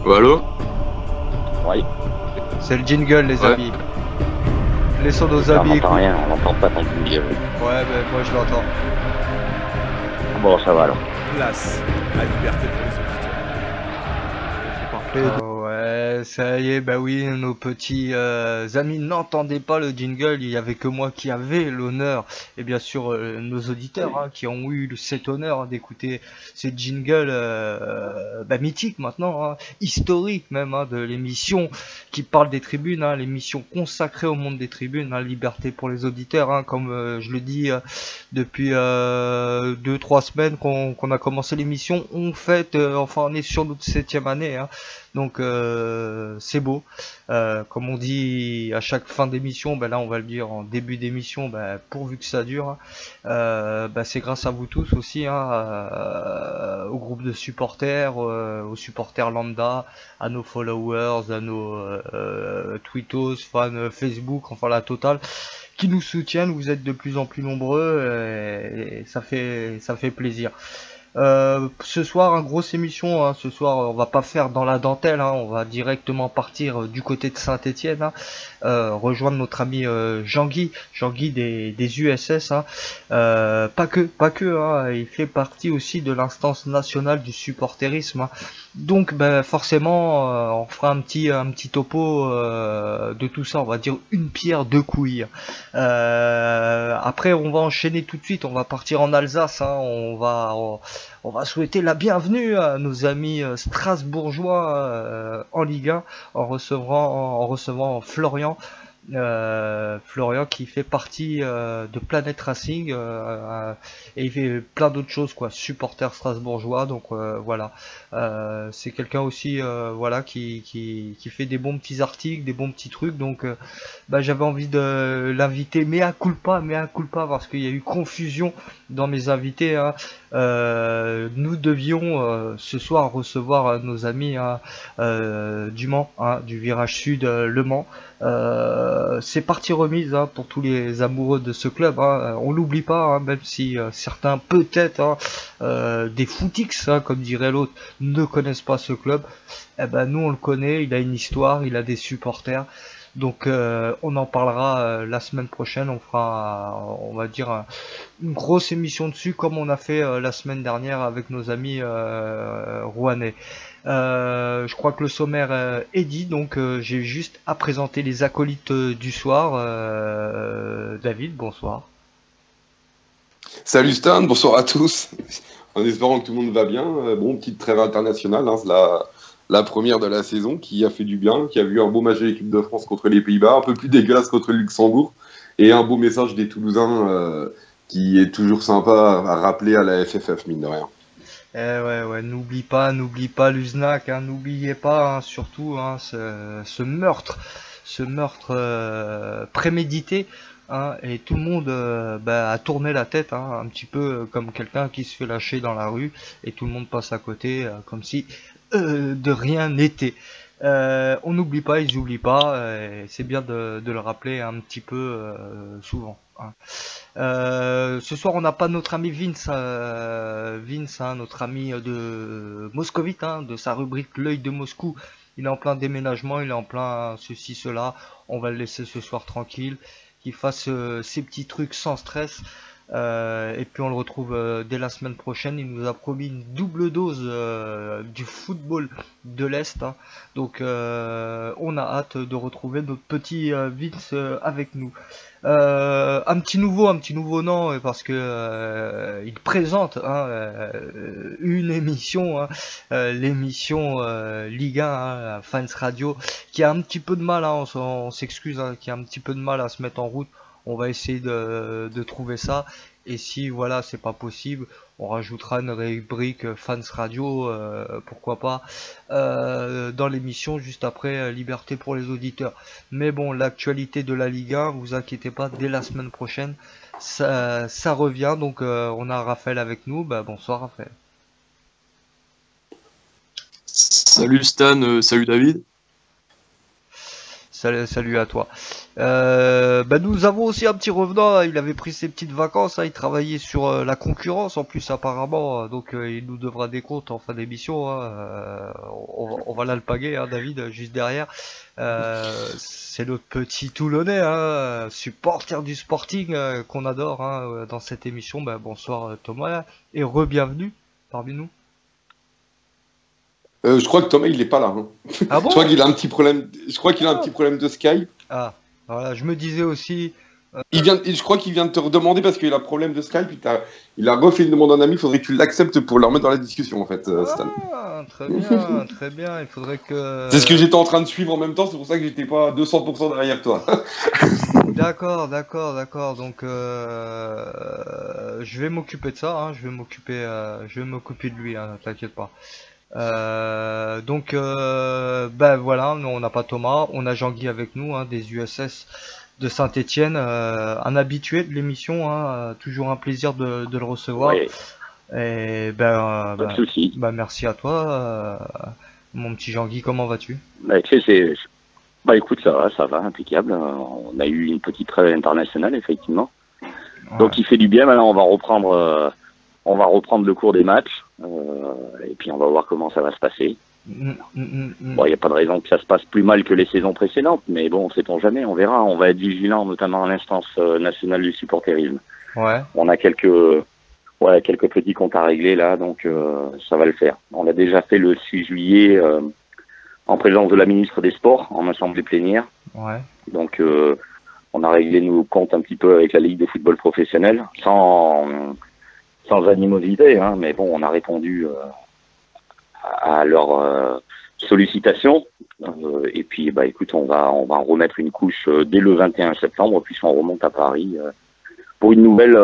Oh, allô? Oui, C'est le jingle, les Ouais. amis. Laissons nos on amis n'entend écouter. rien, on n'entend pas ton jingle. Ouais, ben moi je l'entends. Bon, ça va alors. Place à liberté pour les auditeurs. C'est parfait. Ouais, ça y est, bah oui, nos petits amis n'entendaient pas le jingle, il y avait que moi qui avais l'honneur, et bien sûr nos auditeurs hein, qui ont eu cet honneur hein, d'écouter ce jingle mythique maintenant, hein, historique même hein, de l'émission qui parle des tribunes, hein, l'émission consacrée au monde des tribunes, hein, liberté pour les auditeurs, hein, comme je le dis depuis 2-3 semaines qu'on a commencé l'émission, on est sur notre 7e année. Hein. Donc c'est beau. Comme on dit à chaque fin d'émission, ben là on va le dire en début d'émission, ben, pourvu que ça dure. C'est grâce à vous tous aussi, hein, au groupe de supporters, aux supporters lambda, à nos followers, à nos tweetos, fans Facebook, enfin la totale, qui nous soutiennent. Vous êtes de plus en plus nombreux et ça fait plaisir. Ce soir, grosse émission. Hein. Ce soir, on va pas faire dans la dentelle. Hein. On va directement partir du côté de Saint-Étienne, hein. Rejoindre notre ami Jean-Guy des USS. Hein. Pas que. Hein. Il fait partie aussi de l'instance nationale du supporterisme. Hein. Donc, forcément, on fera un petit topo de tout ça. On va dire une pierre deux couilles. Après, on va enchaîner tout de suite. On va partir en Alsace. Hein. On va souhaiter la bienvenue à nos amis strasbourgeois en Ligue 1 en recevant Florian. Florian qui fait partie de Planet Racing et il fait plein d'autres choses quoi, supporter strasbourgeois donc voilà, c'est quelqu'un aussi voilà qui fait des bons petits articles, des bons petits trucs donc j'avais envie de l'inviter mea culpa parce qu'il y a eu confusion dans mes invités hein. Nous devions ce soir recevoir nos amis hein, du Mans hein, du virage sud Le Mans. C'est partie remise hein, pour tous les amoureux de ce club. Hein. On l'oublie pas, hein, même si certains peut-être hein, des footix, hein, comme dirait l'autre, ne connaissent pas ce club. Eh ben nous on le connaît. Il a une histoire, il a des supporters. Donc on en parlera la semaine prochaine. On fera, on va dire, une grosse émission dessus, comme on a fait la semaine dernière avec nos amis rouennais. Je crois que le sommaire est dit, donc j'ai juste à présenter les acolytes du soir. David, bonsoir. Salut Stan, bonsoir à tous. En espérant que tout le monde va bien. Bon, petite trêve internationale, hein, c'est la première de la saison qui a fait du bien, qui a vu un beau match de l'équipe de France contre les Pays-Bas, un peu plus dégueulasse contre le Luxembourg, et un beau message des Toulousains qui est toujours sympa à rappeler à la FFF, mine de rien. Ouais, n'oublie pas l'USNAC, hein, n'oubliez pas hein, surtout hein, ce meurtre prémédité. Hein, et tout le monde a tourné la tête, hein, un petit peu comme quelqu'un qui se fait lâcher dans la rue et tout le monde passe à côté comme si de rien n'était. On n'oublie pas, ils n'oublient pas, c'est bien de le rappeler un petit peu souvent. Hein. Ce soir on n'a pas notre ami Vince, hein, notre ami de Moscovite, hein, de sa rubrique L'œil de Moscou. Il est en plein déménagement, il est en plein ceci, cela. On va le laisser ce soir tranquille, qu'il fasse ses petits trucs sans stress. Et puis on le retrouve dès la semaine prochaine. Il nous a promis une double dose du football de l'Est. Hein. Donc on a hâte de retrouver notre petit Vince avec nous. Un petit nouveau nom parce que il présente hein, une émission, hein, l'émission Ligue 1, hein, Fans Radio, qui a un petit peu de mal, hein, on s'excuse, hein, qui a un petit peu de mal à se mettre en route. On va essayer de trouver ça. Et si voilà c'est pas possible, on rajoutera une rubrique Fans Radio, pourquoi pas, dans l'émission juste après Liberté pour les auditeurs. Mais bon, l'actualité de la Ligue 1, vous inquiétez pas, dès la semaine prochaine, ça revient. Donc on a Raphaël avec nous. Bonsoir Raphaël. Salut Stan, salut David. Salut à toi. Nous avons aussi un petit revenant, hein. Il avait pris ses petites vacances, hein. Il travaillait sur la concurrence en plus apparemment, donc il nous devra des comptes en fin d'émission, hein. On va l'alpaguer, hein, David, juste derrière. C'est notre petit Toulonnais, hein, supporter du Sporting, qu'on adore, hein, dans cette émission. Bonsoir Thomas et re-bienvenue parmi nous. Je crois que Thomas, il est pas là. Hein. Ah bon? Je crois qu'il a un petit problème. Je crois qu'il a un petit problème de Skype. Ah, voilà, je me disais aussi. Je crois qu'il vient de te redemander parce qu'il a un problème de Skype. Il a refait une demande à un ami. Il faudrait que tu l'acceptes pour le remettre dans la discussion, en fait, Stan. Ah, très bien, très bien. Il faudrait que. C'est ce que j'étais en train de suivre en même temps. C'est pour ça que j'étais pas à 200% derrière toi. D'accord. Donc, je vais m'occuper de ça. Hein. Je vais m'occuper de lui. Hein, t'inquiète pas. Voilà, nous on n'a pas Thomas, on a Jean-Guy avec nous, hein, des USS de Saint-Étienne, un habitué de l'émission, hein, toujours un plaisir de le recevoir. Ouais. Et Pas de souci. merci à toi, mon petit Jean-Guy, comment vas-tu? Écoute, ça va, impeccable. On a eu une petite trêve internationale, effectivement. Ouais. Donc il fait du bien. Maintenant, on va reprendre le cours des matchs. Et puis on va voir comment ça va se passer. Bon, il n'y a pas de raison que ça se passe plus mal que les saisons précédentes, mais bon, sait-on jamais, on verra. On va être vigilant, notamment à l'instance nationale du supporterisme. Ouais. On a quelques petits comptes à régler là, donc ça va le faire. On l'a déjà fait le 6 juillet en présence de la ministre des Sports, en assemblée plénière. Ouais. Donc on a réglé nos comptes un petit peu avec la Ligue de football professionnel, sans animosité, hein, mais bon, on a répondu à leurs sollicitations. Et puis, écoute, on va en remettre une couche dès le 21 septembre, puisqu'on remonte à Paris pour une nouvelle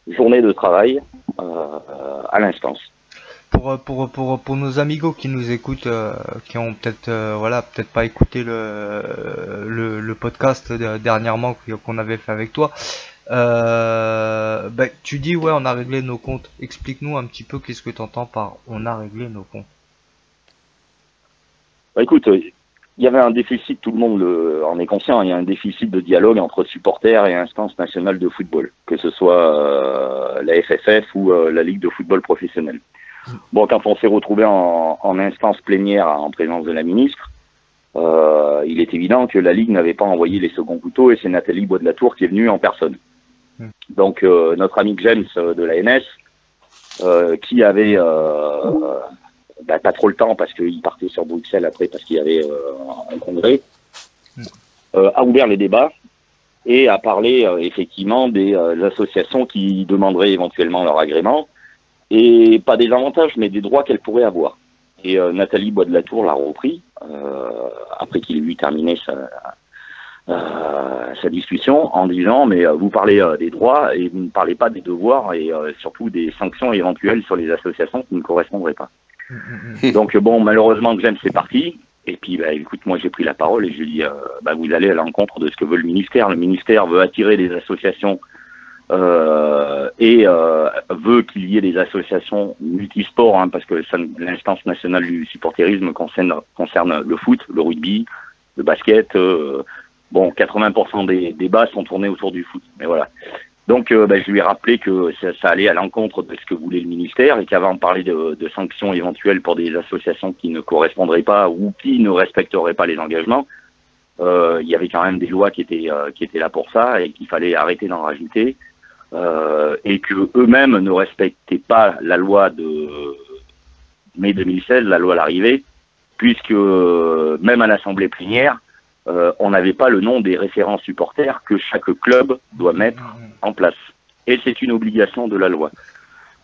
journée de travail à l'instance. Pour nos amigos qui nous écoutent, qui ont peut-être pas écouté le podcast dernièrement qu'on avait fait avec toi. Tu dis on a réglé nos comptes. Explique-nous un petit peu qu'est-ce que tu entends par on a réglé nos comptes. Écoute, il y avait un déficit, tout le monde en est conscient, il y a un déficit de dialogue entre supporters et instances nationales de football, que ce soit la FFF ou la Ligue de football professionnel. Bon, quand on s'est retrouvé en instance plénière en présence de la ministre, il est évident que la Ligue n'avait pas envoyé les seconds couteaux et c'est Nathalie Bois de la Tour qui est venue en personne. Donc notre ami James de l'ANS, qui avait pas trop le temps parce qu'il partait sur Bruxelles après parce qu'il y avait un congrès, a ouvert les débats et a parlé effectivement des associations qui demanderaient éventuellement leur agrément et pas des avantages mais des droits qu'elles pourraient avoir. Et Nathalie Bois de la Tour l'a repris après qu'il ait eu terminé sa discussion en disant mais vous parlez des droits et vous ne parlez pas des devoirs et surtout des sanctions éventuelles sur les associations qui ne correspondraient pas. Donc bon, malheureusement James est parti et puis écoute, moi j'ai pris la parole et je lui ai dit vous allez à l'encontre de ce que veut le ministère. Le ministère veut attirer des associations et veut qu'il y ait des associations multisports, hein, parce que l'instance nationale du supporterisme concerne le foot, le rugby, le basket. 80% des débats sont tournés autour du foot. Mais voilà. Donc, je lui ai rappelé que ça allait à l'encontre de ce que voulait le ministère et qu'avant de parler de sanctions éventuelles pour des associations qui ne correspondraient pas ou qui ne respecteraient pas les engagements, il y avait quand même des lois qui étaient là pour ça et qu'il fallait arrêter d'en rajouter. Et que eux-mêmes ne respectaient pas la loi de mai 2016, la loi à l'arrivée, puisque même à l'assemblée plénière, on n'avait pas le nom des référents supporters que chaque club doit mettre en place. Et c'est une obligation de la loi.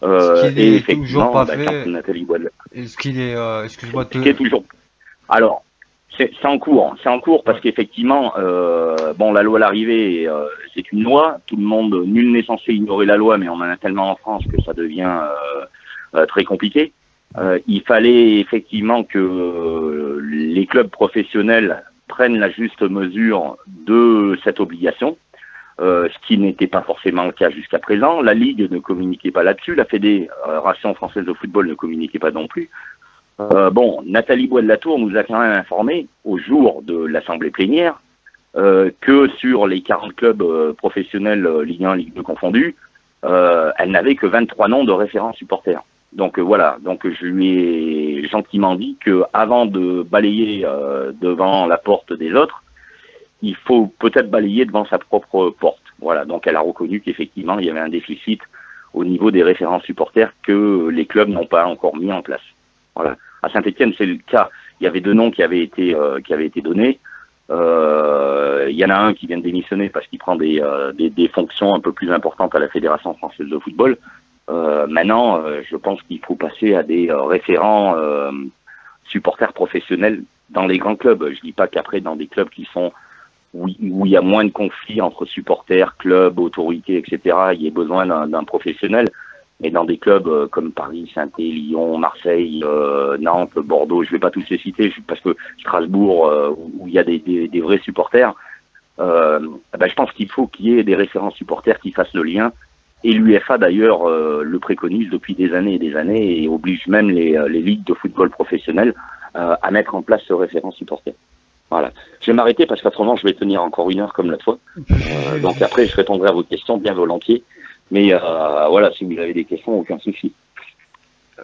Ce qui est toujours pas fait. Nathalie Bois Est-ce qu'il est, excuse-moi, ce qui est toujours. Alors, c'est en cours. C'est en cours parce qu'effectivement, la loi à l'arrivée, c'est une loi. Tout le monde, nul n'est censé ignorer la loi, mais on en a tellement en France que ça devient très compliqué. Il fallait effectivement que les clubs professionnels prennent la juste mesure de cette obligation, ce qui n'était pas forcément le cas jusqu'à présent. La Ligue ne communiquait pas là-dessus, la Fédération française de football ne communiquait pas non plus. Nathalie Bois de la Tour nous a quand même informé au jour de l'assemblée plénière que sur les 40 clubs professionnels Ligue 1, Ligue 2 confondus, elle n'avait que 23 noms de référents supporters. Donc voilà, donc je lui ai gentiment dit que avant de balayer devant la porte des autres, il faut peut-être balayer devant sa propre porte. Voilà, donc elle a reconnu qu'effectivement il y avait un déficit au niveau des référents supporters que les clubs n'ont pas encore mis en place. Voilà. À Saint-Étienne, c'est le cas. Il y avait 2 noms qui avaient été donnés. Il y en a un qui vient de démissionner parce qu'il prend des fonctions un peu plus importantes à la Fédération française de football. Maintenant, je pense qu'il faut passer à des référents supporters professionnels dans les grands clubs. Je dis pas qu'après, dans des clubs qui sont où il y a moins de conflits entre supporters, clubs, autorités, etc., il y a besoin d'un professionnel. Mais dans des clubs comme Paris, Saint-Étienne, Lyon, Marseille, Nantes, Bordeaux, je vais pas tous les citer, parce que Strasbourg, où il y a des vrais supporters, je pense qu'il faut qu'il y ait des référents supporters qui fassent le lien. Et l'UEFA, d'ailleurs, le préconise depuis des années et des années et oblige même les ligues de football professionnelles à mettre en place ce référent supporter. Voilà. Je vais m'arrêter parce qu'autrement, je vais tenir encore 1 heure comme l'autre fois. Donc après, je répondrai à vos questions bien volontiers. Mais voilà, si vous avez des questions, aucun souci.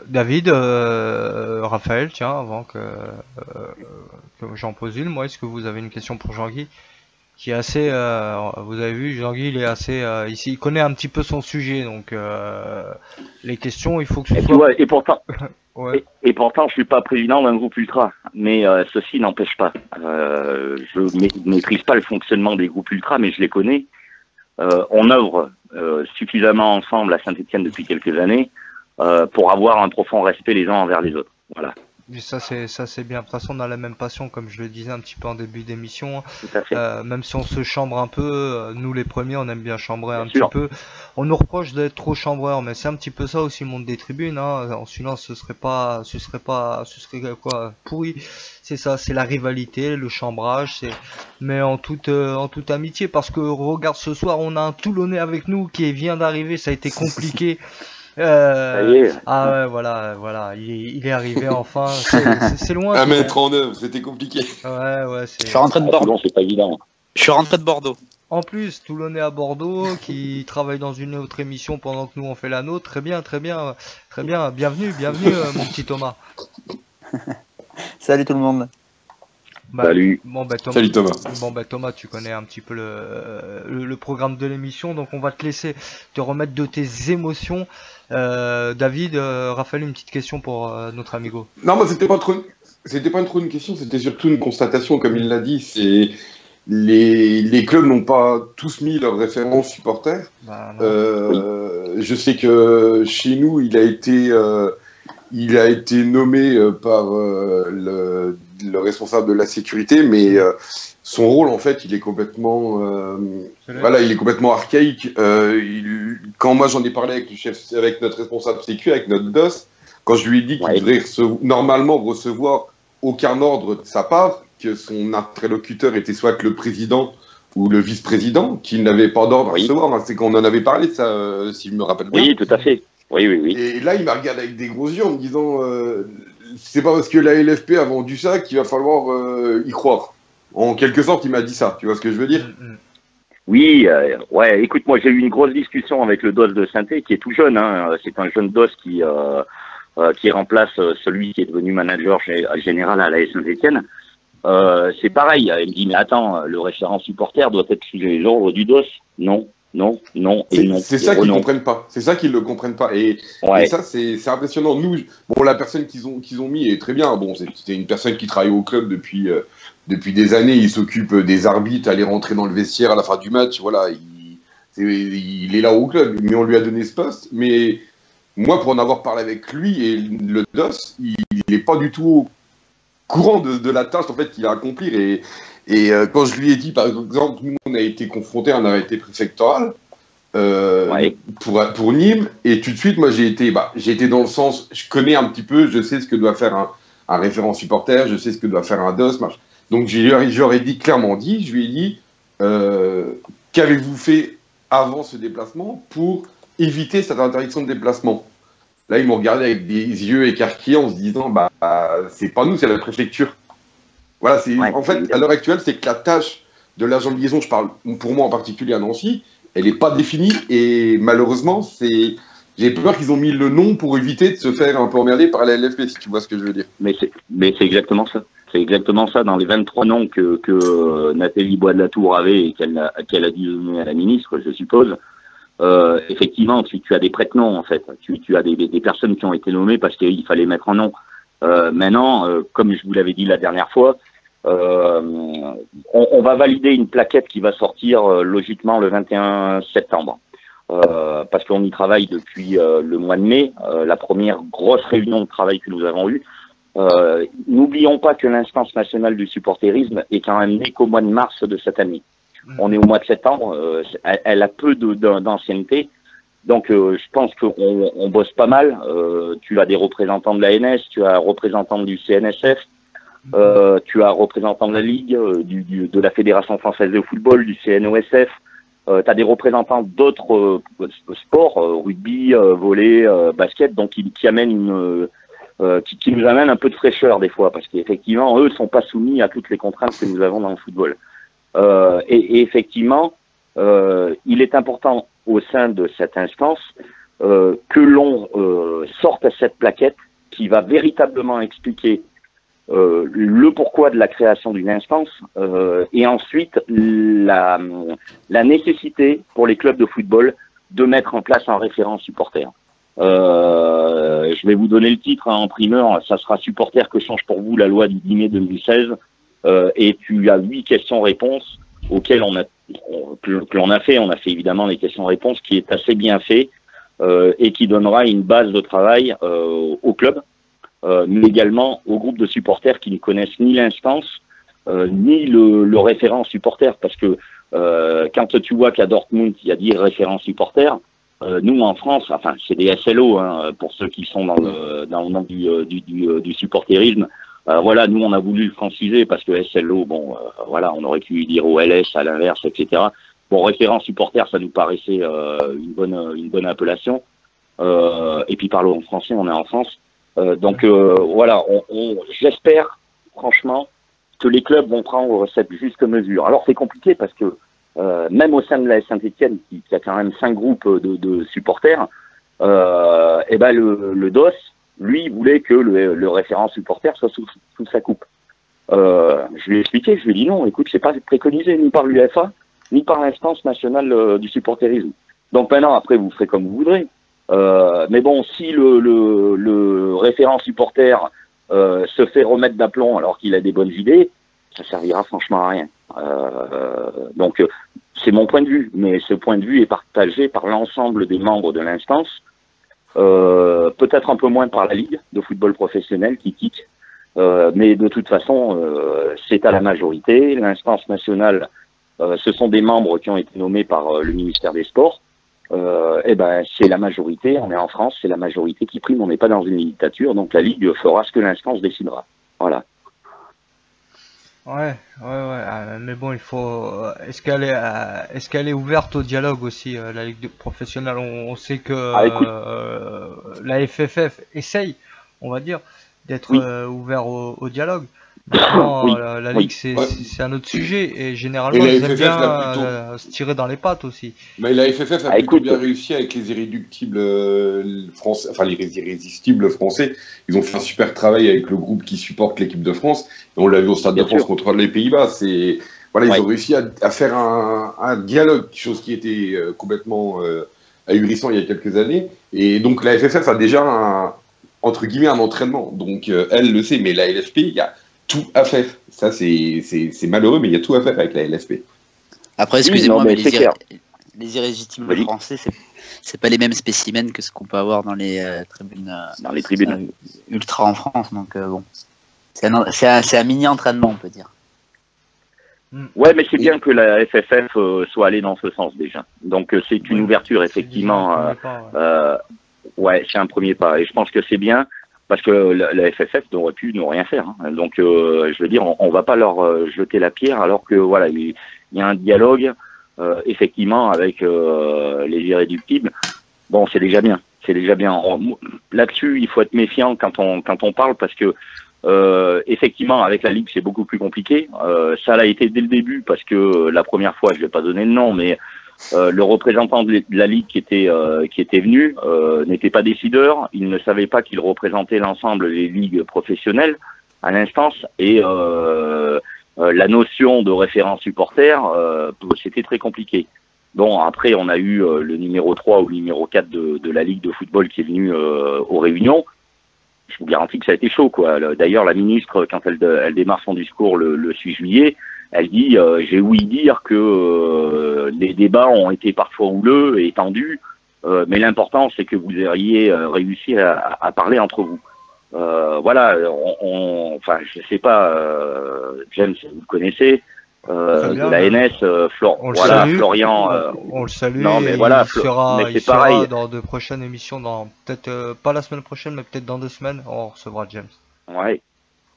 David, Raphaël, tiens, avant que j'en pose une, moi, est-ce que vous avez une question pour Jean-Guy qui est assez, vous avez vu, Jean-Guy, il est assez, ici, il connaît un petit peu son sujet, donc les questions, il faut que ce soit... Ouais, et pourtant, ouais. et pourtant, je suis pas président d'un groupe ultra, mais ceci n'empêche pas. Je maîtrise pas le fonctionnement des groupes ultra, mais je les connais. On œuvre suffisamment ensemble à Saint-Étienne depuis quelques années pour avoir un profond respect les uns envers les autres. Voilà. Et ça c'est bien. De toute façon, on a la même passion, comme je le disais un petit peu en début d'émission. Tout à fait. Même si on se chambre un peu, nous les premiers, on aime bien chambrer un Bien sûr. petit peu. On nous reproche d'être trop chambreur, mais c'est un petit peu ça aussi le monde des tribunes. Hein. En silence, ce serait quoi pourri. C'est ça, c'est la rivalité, le chambrage. Mais en toute amitié, parce que regarde, ce soir, on a un Toulonnais avec nous qui vient d'arriver. Ça a été compliqué. Ça y est. Ah ouais, voilà, il est arrivé enfin. C'est loin. À mettre en œuvre, c'était compliqué. Ouais, Je suis rentré de Bordeaux. Toulon, c'est pas évident. Je suis rentré de Bordeaux. En plus, Toulonnais à Bordeaux, qui travaille dans une autre émission pendant que nous on fait la nôtre. Très bien. Bienvenue, mon petit Thomas. Salut tout le monde. Salut. Salut Thomas. Bon Thomas, tu connais un petit peu le programme de l'émission, donc on va te laisser te remettre de tes émotions. David, Raphaël, une petite question pour notre amigo. Non, moi c'était pas trop une question, c'était surtout une constatation, comme il l'a dit. C'est les clubs n'ont pas tous mis leurs référents supporters. Bah, je sais que chez nous, il a été nommé par le responsable de la sécurité, mais son rôle, en fait, il est complètement, il est complètement archaïque. Quand moi j'en ai parlé avec notre responsable sécu, avec notre DOS, quand je lui ai dit qu'il devrait normalement recevoir aucun ordre de sa part, que son interlocuteur était soit le président ou le vice-président, qu'il n'avait pas d'ordre à recevoir. Hein. C'est qu'on en avait parlé, ça, si je me rappelle bien. Oui, tout à fait. Oui. Et là, il m'a regardé avec des gros yeux en me disant c'est pas parce que la LFP a vendu ça qu'il va falloir y croire. En quelque sorte, il m'a dit ça. Tu vois ce que je veux dire? Oui, écoute, moi j'ai eu une grosse discussion avec le DOS de Saint-Étienne, qui est tout jeune. Hein. C'est un jeune DOS qui remplace celui qui est devenu manager général à la Saint-Étienne. C'est pareil, il me dit, mais attends, le référent supporter doit être sous les ordres du DOS. Non. C'est ça qu'ils comprennent pas. C'est ça qu'ils ne comprennent pas. Et ça, c'est impressionnant. Nous, la personne qu'ils ont mis est très bien. Bon, c'était une personne qui travaille au club depuis des années. Il s'occupe des arbitres, aller rentrer dans le vestiaire à la fin du match. Voilà, il est là au club. Mais on lui a donné ce poste. Mais moi, pour en avoir parlé avec lui et le DOS, il n'est pas du tout au courant de la tâche en fait qu'il a à accomplir. Et quand je lui ai dit, par exemple, nous, on a été confrontés à un arrêté préfectoral pour Nîmes, et tout de suite, moi, j'ai été dans le sens, je connais un petit peu, je sais ce que doit faire un référent supporter, je sais ce que doit faire un DOS, machin. Donc, j'aurais clairement dit, je lui ai dit, qu'avez-vous fait avant ce déplacement pour éviter cette interdiction de déplacement? Là, ils m'ont regardé avec des yeux écarquillés en se disant, c'est pas nous, c'est la préfecture. Voilà, en fait, à l'heure actuelle, c'est que la tâche de l'agent de liaison, je parle pour moi en particulier à Nancy, elle n'est pas définie et malheureusement, j'ai peur qu'ils ont mis le nom pour éviter de se faire un peu emmerder par la LFP, si tu vois ce que je veux dire. Mais c'est exactement ça. C'est exactement ça. Dans les 23 noms que Nathalie Bois de la Tour avait et qu'elle a dû donner à la ministre, je suppose, effectivement, tu as des prête-noms, en fait. Tu as des personnes qui ont été nommées parce qu'il fallait mettre un nom. Maintenant, comme je vous l'avais dit la dernière fois, on va valider une plaquette qui va sortir logiquement le 21 septembre. Parce qu'on y travaille depuis le mois de mai, la première grosse réunion de travail que nous avons eue. N'oublions pas que l'instance nationale du supporterisme est quand même née qu'au mois de mars de cette année. On est au mois de septembre, elle a peu d'ancienneté, donc je pense qu'on bosse pas mal. Tu as des représentants de l'ANS, tu as un représentant du CNSF, tu as un représentant de la Ligue, de la Fédération française de football, du CNOSF. Tu as des représentants d'autres sports, rugby, volley, basket, donc qui amènent qui nous amènent un peu de fraîcheur des fois, parce qu'effectivement, eux ne sont pas soumis à toutes les contraintes que nous avons dans le football. Et effectivement, il est important au sein de cette instance que l'on sorte cette plaquette qui va véritablement expliquer le pourquoi de la création d'une instance et ensuite la nécessité pour les clubs de football de mettre en place un référent supporter. Je vais vous donner le titre en primeur, ça sera supporter que change pour vous la loi du 10 mai 2016 et tu as 8 questions-réponses auxquelles on a fait évidemment les questions-réponses qui est assez bien fait et qui donnera une base de travail au club. Mais également au groupe de supporters qui ne connaissent ni l'instance, ni le référent supporter, parce que quand tu vois qu'à Dortmund, il y a 10 référents supporters, nous en France, enfin c'est des SLO, hein, pour ceux qui sont dans le nom du supporterisme, voilà, nous on a voulu le franciser parce que SLO, bon, voilà, on aurait pu dire OLS à l'inverse, etc. Bon, référent supporter, ça nous paraissait une bonne appellation, et puis parlons en français, on est en France. Donc voilà, j'espère franchement que les clubs vont prendre cette juste mesure. Alors c'est compliqué parce que même au sein de la Saint-Étienne, qui a quand même 5 groupes de supporters, et ben le DOS, lui, voulait que le référent supporter soit sous sa coupe. Je lui ai expliqué, je lui ai dit non, écoute, c'est pas préconisé ni par l'UEFA, ni par l'instance nationale du supporterisme. Donc maintenant, après, vous ferez comme vous voudrez. Mais bon, si le référent supporter se fait remettre d'aplomb alors qu'il a des bonnes idées, ça servira franchement à rien. Donc c'est mon point de vue, mais ce point de vue est partagé par l'ensemble des membres de l'instance, peut-être un peu moins par la Ligue de football professionnel qui tique, mais de toute façon c'est à la majorité. L'instance nationale, ce sont des membres qui ont été nommés par le ministère des Sports. Eh ben c'est la majorité, on est en France, c'est la majorité qui prime, on n'est pas dans une dictature, donc la Ligue fera ce que l'instance décidera. Voilà. Ouais, mais bon, il faut. Est-ce qu'elle est ouverte au dialogue aussi, la Ligue professionnelle? On sait que la FFF essaye, on va dire, d'être ouvert au dialogue. Maintenant, la Ligue, c'est un autre sujet, et généralement, ils aiment bien se tirer dans les pattes aussi. Mais la FFF a plutôt bien réussi avec les irréductibles français, enfin les irrésistibles français. Ils ont fait un super travail avec le groupe qui supporte l'équipe de France. Et on l'a vu au Stade de France contre les Pays-Bas. Voilà, ils ont réussi à faire un dialogue, chose qui était complètement ahurissant il y a quelques années. Et donc la FFF a déjà entre guillemets un entraînement. Donc elle le sait, mais la LFP, il y a tout à faire. Ça, c'est malheureux, mais il y a tout à faire avec la LFP. Après, excusez-moi, mais les irrésistibles français, c'est pas les mêmes spécimens que ce qu'on peut avoir dans les tribunes ultra en France. Donc bon, c'est un mini entraînement, on peut dire. Ouais, mais c'est bien que la FFF soit allée dans ce sens déjà. Donc c'est une ouverture, effectivement. Ouais, c'est un premier pas, et je pense que c'est bien. Parce que la FFF n'aurait pu ne rien faire. Hein. Donc, je veux dire, on va pas leur jeter la pierre, alors que voilà, il y a un dialogue effectivement avec les irréductibles. Bon, c'est déjà bien. C'est déjà bien. Là-dessus, il faut être méfiant quand on parle, parce que Effectivement, avec la Ligue, c'est beaucoup plus compliqué. Ça l'a été dès le début parce que la première fois, je vais pas donner de nom, mais le représentant de la Ligue qui était venu n'était pas décideur. Il ne savait pas qu'il représentait l'ensemble des ligues professionnelles à l'instance et la notion de référent supporter, c'était très compliqué. Bon, après, on a eu le numéro 3 ou le numéro 4 de la Ligue de football qui est venu aux réunions. Je vous garantis que ça a été chaud, quoi. D'ailleurs, la ministre, quand elle démarre son discours le 6 juillet, elle dit j'ai ouï dire que les débats ont été parfois houleux et tendus, mais l'important, c'est que vous ayez réussi à parler entre vous. Voilà, enfin, je sais pas, James, vous le connaissez, de la NS, Florian. On le salue. Non, mais voilà, il sera dans de prochaines émissions, dans peut-être pas la semaine prochaine, mais peut-être dans 2 semaines, on recevra James. Ouais.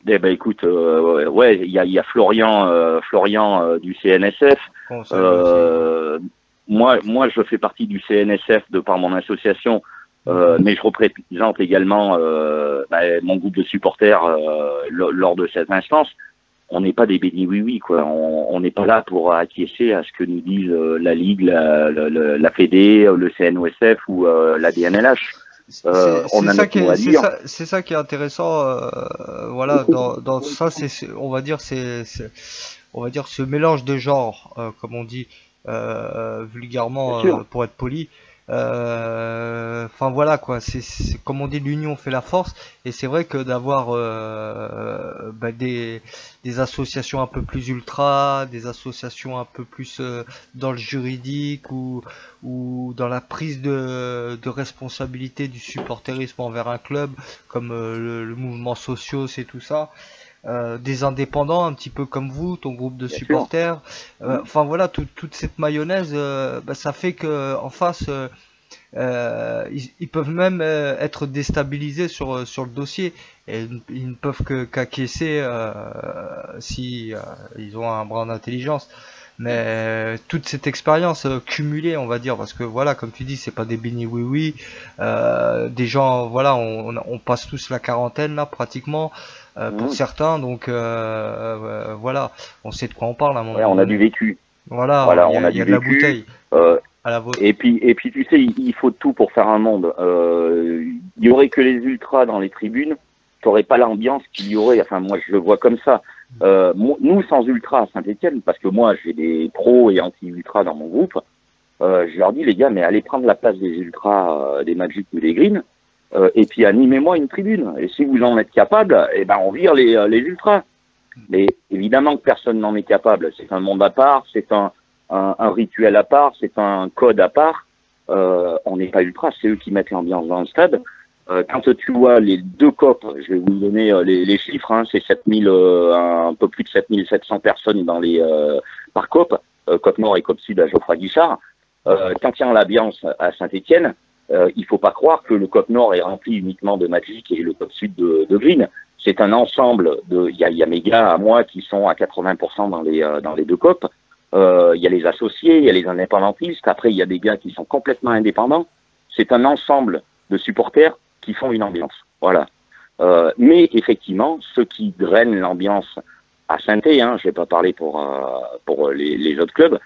Eh ben écoute, ouais, il y a Florian du CNSF. Moi, je fais partie du CNSF de par mon association. Mais je représente également mon groupe de supporters lors de cette instance. On n'est pas des bénis oui-oui, quoi. On n'est pas là pour acquiescer à ce que nous disent la Ligue, la Fédé, le CNOSF ou la DNLH. C'est ça qui est intéressant, voilà, dans ça, on va dire ce mélange de genres, comme on dit vulgairement, pour être poli. Enfin voilà quoi, c'est comme on dit, l'union fait la force, et c'est vrai que d'avoir des associations un peu plus ultra, des associations un peu plus dans le juridique ou dans la prise de responsabilité du supporterisme envers un club, comme le mouvement Socios et tout ça. Des indépendants un petit peu comme vous, ton groupe de supporters, enfin voilà, toute cette mayonnaise, ça fait que en face ils peuvent même être déstabilisés sur le dossier, et ils ne peuvent qu'acquiescer si ils ont un brin d'intelligence. Mais toute cette expérience cumulée, on va dire, parce que voilà, comme tu dis, c'est pas des bénis oui-oui, des gens, voilà, on passe tous la quarantaine là pratiquement. Pour certains, donc voilà, on sait de quoi on parle à un moment. Ouais, on a du vécu. Voilà, on a de la bouteille. À la vôtre. Et puis tu sais, il faut tout pour faire un monde. Il y aurait que les ultras dans les tribunes, t'aurais pas l'ambiance qu'il y aurait. Enfin, moi, je le vois comme ça. Nous, sans ultras à Saint-Etienne, parce que moi, j'ai des pros et anti-ultras dans mon groupe, je leur dis, les gars, mais allez prendre la place des ultras, des Magic ou des Green. Et puis animez-moi une tribune. Et si vous en êtes capable, eh ben on vire les ultras. Mais évidemment que personne n'en est capable. C'est un monde à part, c'est un rituel à part, c'est un code à part. On n'est pas ultra, c'est eux qui mettent l'ambiance dans le stade. Quand tu vois les 2 COP, je vais vous donner les chiffres, hein, c'est 7000, un peu plus de 7700 personnes dans les par COP, COP Nord et COP Sud à Geoffroy Guichard. Quand il y a l'ambiance à Saint-Etienne, il faut pas croire que le COP Nord est rempli uniquement de Magic et le COP Sud de Green. C'est un ensemble il y a mes gars à moi qui sont à 80% dans les 2 COP. Il y a les associés, il y a les indépendantistes. Après, il y a des gars qui sont complètement indépendants. C'est un ensemble de supporters qui font une ambiance. Voilà. Mais effectivement, ceux qui drainent l'ambiance à Saint-Étienne, hein, je vais pas parler pour les autres clubs,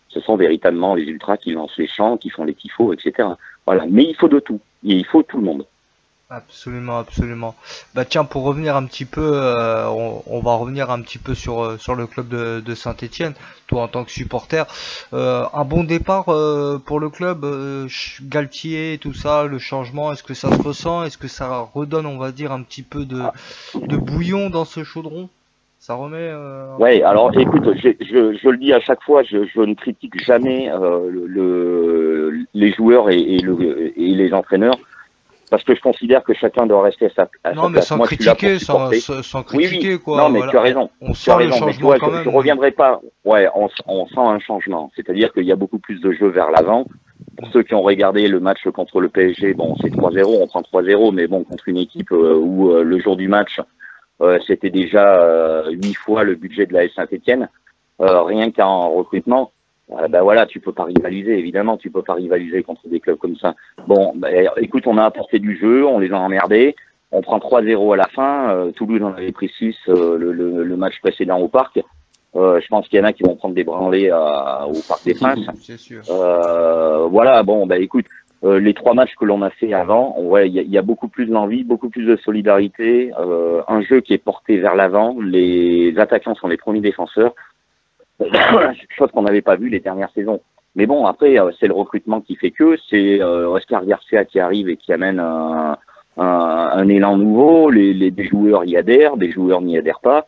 ce sont véritablement les ultras qui lancent les chants, qui font les tifos, etc. Voilà. Mais il faut de tout. Et il faut tout le monde. Absolument, absolument. Bah tiens, pour revenir un petit peu, on va revenir un petit peu sur le club de Saint-Etienne, toi en tant que supporter. Un bon départ pour le club, Galtier et tout ça, le changement, est-ce que ça se ressent? Est-ce que ça redonne, on va dire, un petit peu de bouillon dans ce chaudron? Ça remet ouais, alors écoute, je le dis à chaque fois, je ne critique jamais les joueurs et les entraîneurs, parce que je considère que chacun doit rester à sa place. Non, mais sans critiquer, sans critiquer, oui. quoi. Non, mais voilà. Tu as raison. On sent le changement quand même. Je reviendrai pas. Ouais, on sent un changement. C'est-à-dire qu'il y a beaucoup plus de jeux vers l'avant. Pour ceux qui ont regardé le match contre le PSG, bon, c'est 3-0, on prend 3-0, mais bon, contre une équipe où le jour du match, c'était déjà 8 fois le budget de la S Saint-Etienne, rien qu'en recrutement. Ben voilà, tu peux pas rivaliser, évidemment, tu peux pas rivaliser contre des clubs comme ça. Bon, ben, écoute, on a apporté du jeu, on les a emmerdés, on prend 3-0 à la fin. Toulouse en avait pris 6 le match précédent au Parc. Je pense qu'il y en a qui vont prendre des branlées au Parc des Princes. C'est sûr. Voilà, bon, bah écoute, les 3 matchs que l'on a fait avant, ouais, il y a beaucoup plus d'envie, beaucoup plus de solidarité, un jeu qui est porté vers l'avant. Les attaquants sont les premiers défenseurs, chose qu'on n'avait pas vu les dernières saisons. Mais bon, après, c'est le recrutement qui fait que, c'est Oscar Garcia qui arrive et qui amène un élan nouveau. Des joueurs y adhèrent, des joueurs n'y adhèrent pas.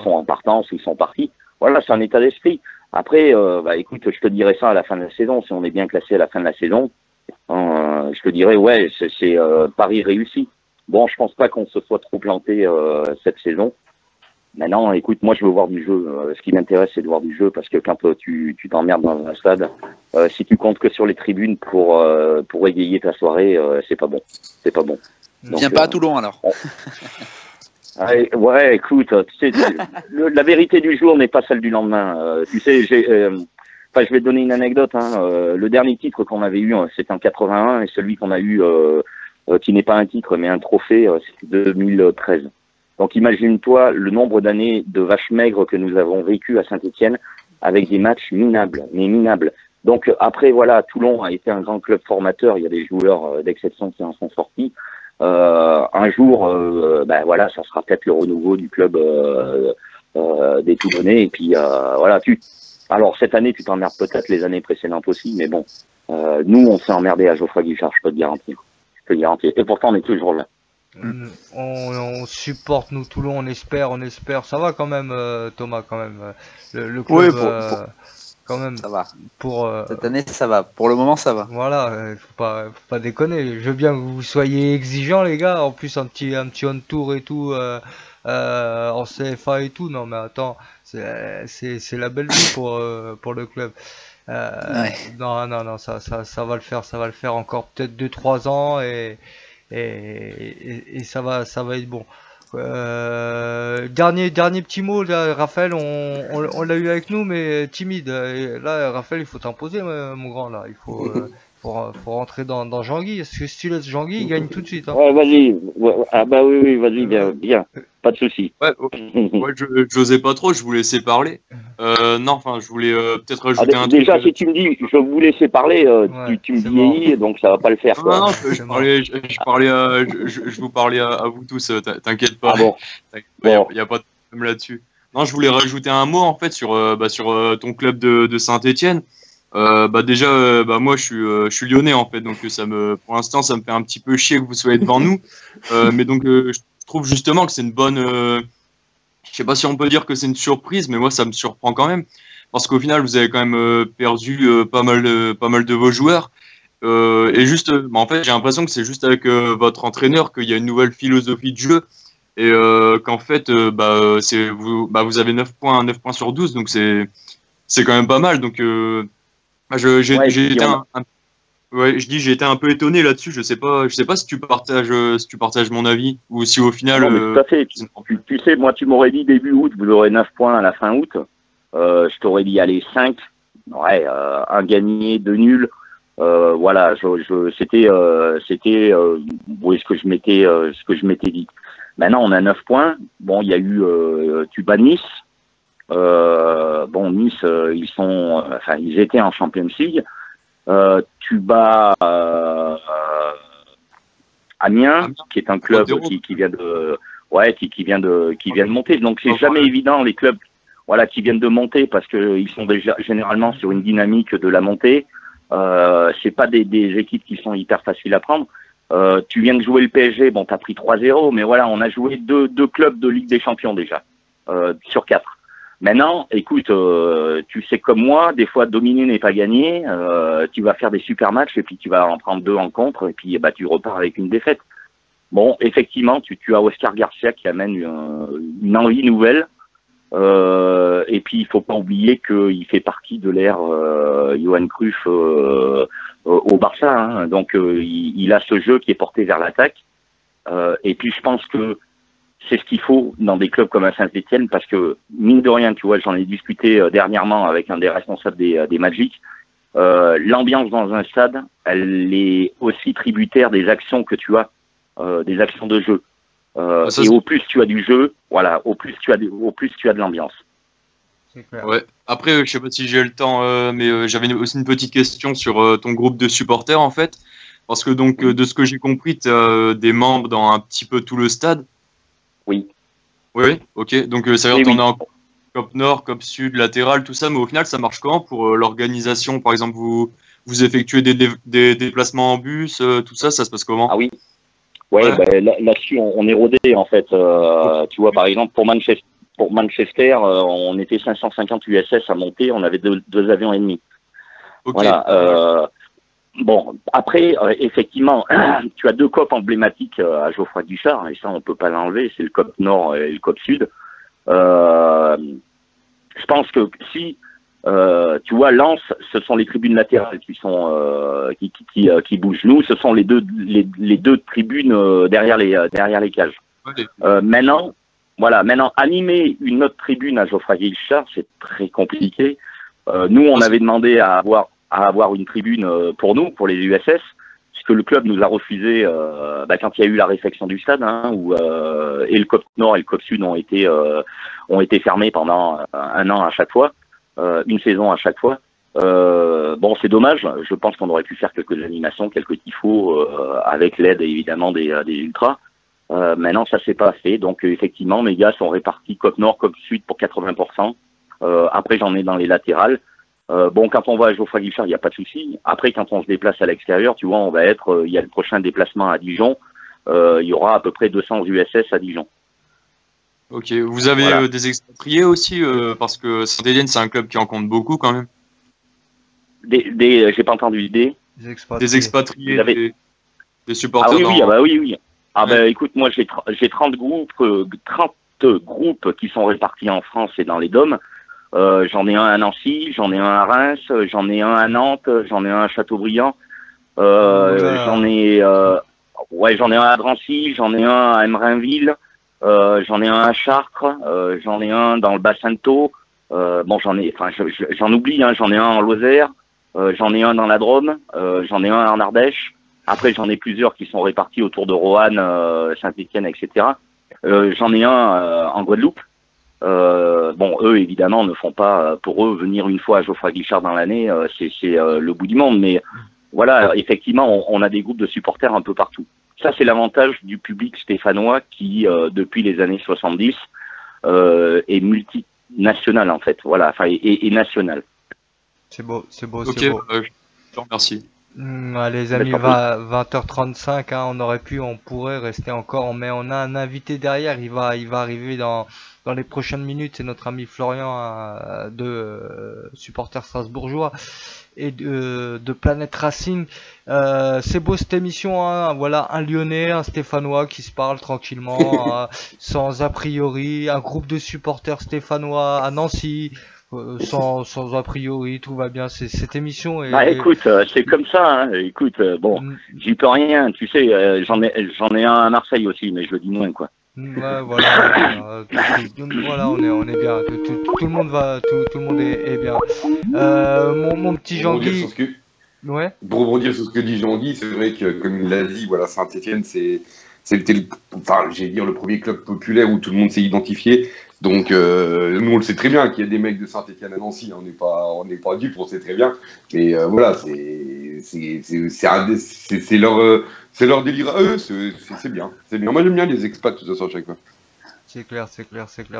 Sont en partance, ils sont partis. Voilà, c'est un état d'esprit. Après, bah écoute, je te dirai ça à la fin de la saison. Si on est bien classé à la fin de la saison, je te dirais, ouais, c'est Paris réussi. Bon, je pense pas qu'on se soit trop planté cette saison. Maintenant, écoute, moi je veux voir du jeu. Ce qui m'intéresse, c'est de voir du jeu, parce que quand tu t'emmerdes dans un stade, si tu comptes que sur les tribunes pour égayer ta soirée, c'est pas bon. C'est pas bon. Donc, viens pas à Toulon alors. Ouais, écoute, tu sais, la vérité du jour n'est pas celle du lendemain. Tu sais, je vais te donner une anecdote. Le dernier titre qu'on avait eu, c'était en 81, et celui qu'on a eu, qui n'est pas un titre, mais un trophée, c'était 2013. Donc imagine-toi le nombre d'années de vaches maigres que nous avons vécu à Saint-Étienne, avec des matchs minables, mais minables. Donc après, voilà, Toulon a été un grand club formateur. Il y a des joueurs d'exception qui en sont sortis. Un jour, ben voilà, ça sera peut-être le renouveau du club des Toulonnais. Et puis voilà, alors cette année, tu t'emmerdes peut-être, les années précédentes aussi, mais bon, nous, on s'est emmerdé à Geoffroy Guichard, je peux te garantir. Je peux te garantir. Et pourtant, on est toujours là. On supporte, nous, Toulon, on espère. Ça va quand même, Thomas, quand même. Le club, oui, quand même. Ça va. Pour cette année, ça va. Pour le moment, ça va. Voilà, faut pas déconner. Je veux bien que vous soyez exigeants, les gars. En plus, un petit on tour et tout, en CFA et tout. Non, mais attends, c'est la belle vie pour le club. Ouais. Non, ça va le faire encore peut-être 2-3 ans et ça va être bon. Dernier petit mot là, Raphaël, on l'a eu avec nous mais timide. Et là, Raphaël, il faut t'imposer, mon grand, là. Il faut rentrer dans Jean-Guy. Est-ce que si tu laisses Jean-Guy, il gagne tout de suite, hein. Ouais, vas-y. Ouais, ah bah oui, vas-y, bien. Pas de souci. Ouais, je n'osais pas trop, je vous laissais parler. Non, enfin, je voulais peut-être rajouter un truc. Déjà, si tu me dis, je vous laissais parler, ouais, tu me vieillis, donc ça va pas le faire. Quoi. Non, je vous parlais à vous tous, t'inquiète pas. Ah bon. Il n'y a pas de problème là-dessus. Non, je voulais rajouter un mot, en fait, sur ton club de Saint-Étienne. Déjà, moi, je suis lyonnais, en fait, donc pour l'instant, ça me fait un petit peu chier que vous soyez devant nous. Mais donc, je trouve justement que c'est une bonne... je sais pas si on peut dire que c'est une surprise, mais moi, ça me surprend quand même. Parce qu'au final, vous avez quand même perdu pas mal de vos joueurs. Et juste, en fait, j'ai l'impression que c'est juste avec votre entraîneur qu'il y a une nouvelle philosophie de jeu. Et qu'en fait, vous avez 9 points sur 12, donc c'est quand même pas mal. Donc, j'ai été un peu étonné là-dessus. Je sais pas si tu partages mon avis ou si au final. Non, mais tout à fait. Tu sais, moi, tu m'aurais dit début août, vous aurez 9 points à la fin août. Je t'aurais dit allez 5. Ouais, un gagné, 2 nuls. Voilà, c'était ce que je m'étais dit. Maintenant, on a 9 points. Bon, il y a eu tu bats Nice. Nice, ils étaient en Champions League. Tu bats Amiens, qui est un club qui vient de monter. Donc c'est jamais évident les clubs, voilà, qui viennent de monter parce que ils sont déjà généralement sur une dynamique de la montée. C'est pas des équipes qui sont hyper faciles à prendre. Tu viens de jouer le PSG, bon, t'as pris 3-0, mais voilà, on a joué deux clubs de Ligue des Champions déjà sur 4. Maintenant, écoute, tu sais comme moi, des fois dominer n'est pas gagner. Tu vas faire des super matchs et puis tu vas en prendre 2 en contre et puis tu repars avec une défaite. Bon, effectivement, tu as Oscar Garcia qui amène une envie nouvelle. Et puis il faut pas oublier qu'il fait partie de l'ère Johan Cruyff au Barça. Hein. Donc il a ce jeu qui est porté vers l'attaque. Et puis je pense que c'est ce qu'il faut dans des clubs comme à Saint-Étienne parce que, mine de rien, tu vois, j'en ai discuté dernièrement avec un des responsables des Magic. L'ambiance dans un stade, elle est aussi tributaire des actions que tu as. des actions de jeu. Et au plus tu as du jeu, voilà, au plus tu as de l'ambiance. Ouais. Après, je sais pas si j'ai le temps, mais j'avais aussi une petite question sur ton groupe de supporters en fait, parce que donc de ce que j'ai compris, tu as des membres dans un petit peu tout le stade. Oui. Oui, ok. Donc ça veut dire que tu en as en Cop Nord, Cop Sud, latéral, tout ça, mais au final, ça marche comment pour l'organisation? Par exemple, vous effectuez des déplacements en bus, tout ça, ça se passe comment? Ah oui. Ouais. Ben, là-dessus, on est rodé en fait. Tu vois, par exemple, pour Manchester, on était 550 USS à monter, on avait deux avions et demi. Okay. Voilà. Bon, après, effectivement, tu as deux COP emblématiques à Geoffroy Guichard, et ça, on peut pas l'enlever, c'est le COP Nord et le COP Sud. Je pense que si, tu vois, Lens, ce sont les tribunes latérales qui sont qui bougent. Nous, ce sont les deux tribunes derrière les cages. Okay. Maintenant, animer une autre tribune à Geoffroy Guichard, c'est très compliqué. Nous, on avait demandé à avoir une tribune pour nous, pour les USS, puisque le club nous a refusé quand il y a eu la réfection du stade, où et le COP Nord et le COP Sud ont été fermés pendant un an à chaque fois, une saison à chaque fois. Bon, c'est dommage. Je pense qu'on aurait pu faire quelques animations, quelques tifos avec l'aide évidemment des ultras. Maintenant, ça s'est pas fait. Donc, effectivement, mes gars sont répartis COP Nord, COP Sud pour 80%. Après, j'en ai dans les latérales. Bon, quand on va à Geoffroy Guichard, il n'y a pas de souci. Après, quand on se déplace à l'extérieur, tu vois, on va être, il y a le prochain déplacement à Dijon. Il y aura à peu près 200 USS à Dijon. Ok. Vous avez des expatriés aussi, parce que Saint-Étienne, c'est un club qui en compte beaucoup quand même. J'ai pas entendu des expatriés, des supporters. Oui. Écoute, moi j'ai 30 groupes qui sont répartis en France et dans les DOM. J'en ai un à Nancy, j'en ai un à Reims, j'en ai un à Nantes, j'en ai un à Châteaubriand, j'en ai un à Drancy, j'en ai un à Emerinville, j'en ai un à Chartres, j'en ai un dans le bassin de Thau, j'en oublie, j'en ai un en Lozère, j'en ai un dans la Drôme, j'en ai un en Ardèche. Après, j'en ai plusieurs qui sont répartis autour de Roanne, Saint-Étienne, etc. J'en ai un en Guadeloupe. Eux, évidemment, ne font pas, pour eux, venir une fois à Geoffroy Guichard dans l'année, c'est le bout du monde. Mais voilà, effectivement, on a des groupes de supporters un peu partout. Ça, c'est l'avantage du public stéphanois qui, depuis les années 70, est multinational, en fait. Voilà, et national. C'est beau. Je te remercie. Les amis, 20h35, on pourrait rester encore, mais on a un invité derrière, il va arriver dans les prochaines minutes, c'est notre ami Florian de supporter strasbourgeois et de Planète Racing. C'est beau cette émission, voilà, un Lyonnais, un Stéphanois qui se parle tranquillement, sans a priori, un groupe de supporters stéphanois à Nancy. Sans a priori, tout va bien. Cette émission est... écoute, c'est comme ça. Écoute, j'y peux rien. Tu sais, j'en ai un à Marseille aussi, mais je le dis moins, quoi. Ouais, voilà, on est bien. Tout le monde va, tout le monde est bien. Mon petit Jean-Guy. Ouais. Pour rebondir sur ce que dit Jean-Guy, c'est vrai que, comme il l'a dit, voilà, Saint-Étienne, c'était le premier club populaire où tout le monde s'est identifié. Donc, nous, on le sait très bien qu'il y a des mecs de Saint-Étienne à Nancy. On n'est pas dupes, on sait très bien. Mais voilà, c'est leur délire à eux. C'est bien. C'est bien. Moi, j'aime bien les expats, tout ça, à chaque fois. C'est clair.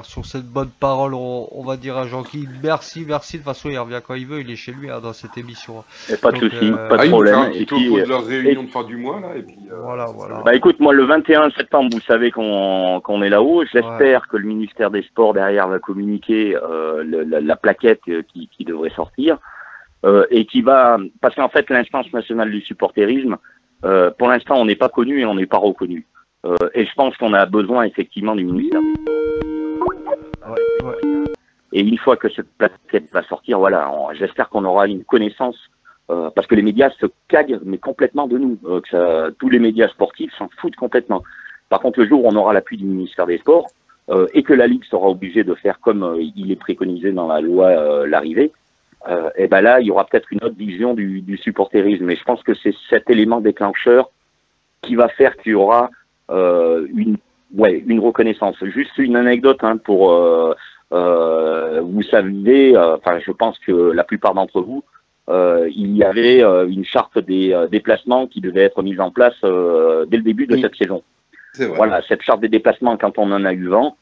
Sur cette bonne parole, on va dire à Jean-Guy, merci. De toute façon, il revient quand il veut, il est chez lui dans cette émission. Pas de souci, pas de problème. Et puis, de leur réunion de fin du mois, là. Et puis, voilà. Écoute, moi, le 21 septembre, vous savez qu'on est là-haut. J'espère que le ministère des Sports, derrière, va communiquer la plaquette qui devrait sortir. Et qui va... Parce qu'en fait, l'instance nationale du supporterisme, pour l'instant, on n'est pas connu et on n'est pas reconnu. Et je pense qu'on a besoin effectivement du ministère. Et une fois que cette plaquette va sortir, voilà, j'espère qu'on aura une connaissance, parce que les médias se caguent mais complètement de nous. Tous les médias sportifs s'en foutent complètement. Par contre, le jour où on aura l'appui du ministère des Sports et que la Ligue sera obligée de faire comme il est préconisé dans la loi l'arrivée, et ben là, il y aura peut-être une autre vision du supporterisme. Et je pense que c'est cet élément déclencheur qui va faire qu'il y aura une reconnaissance. Juste une anecdote pour vous savez, je pense que la plupart d'entre vous, il y avait une charte des déplacements qui devait être mise en place dès le début de cette saison. Voilà, cette charte des déplacements, quand on en a eu vent,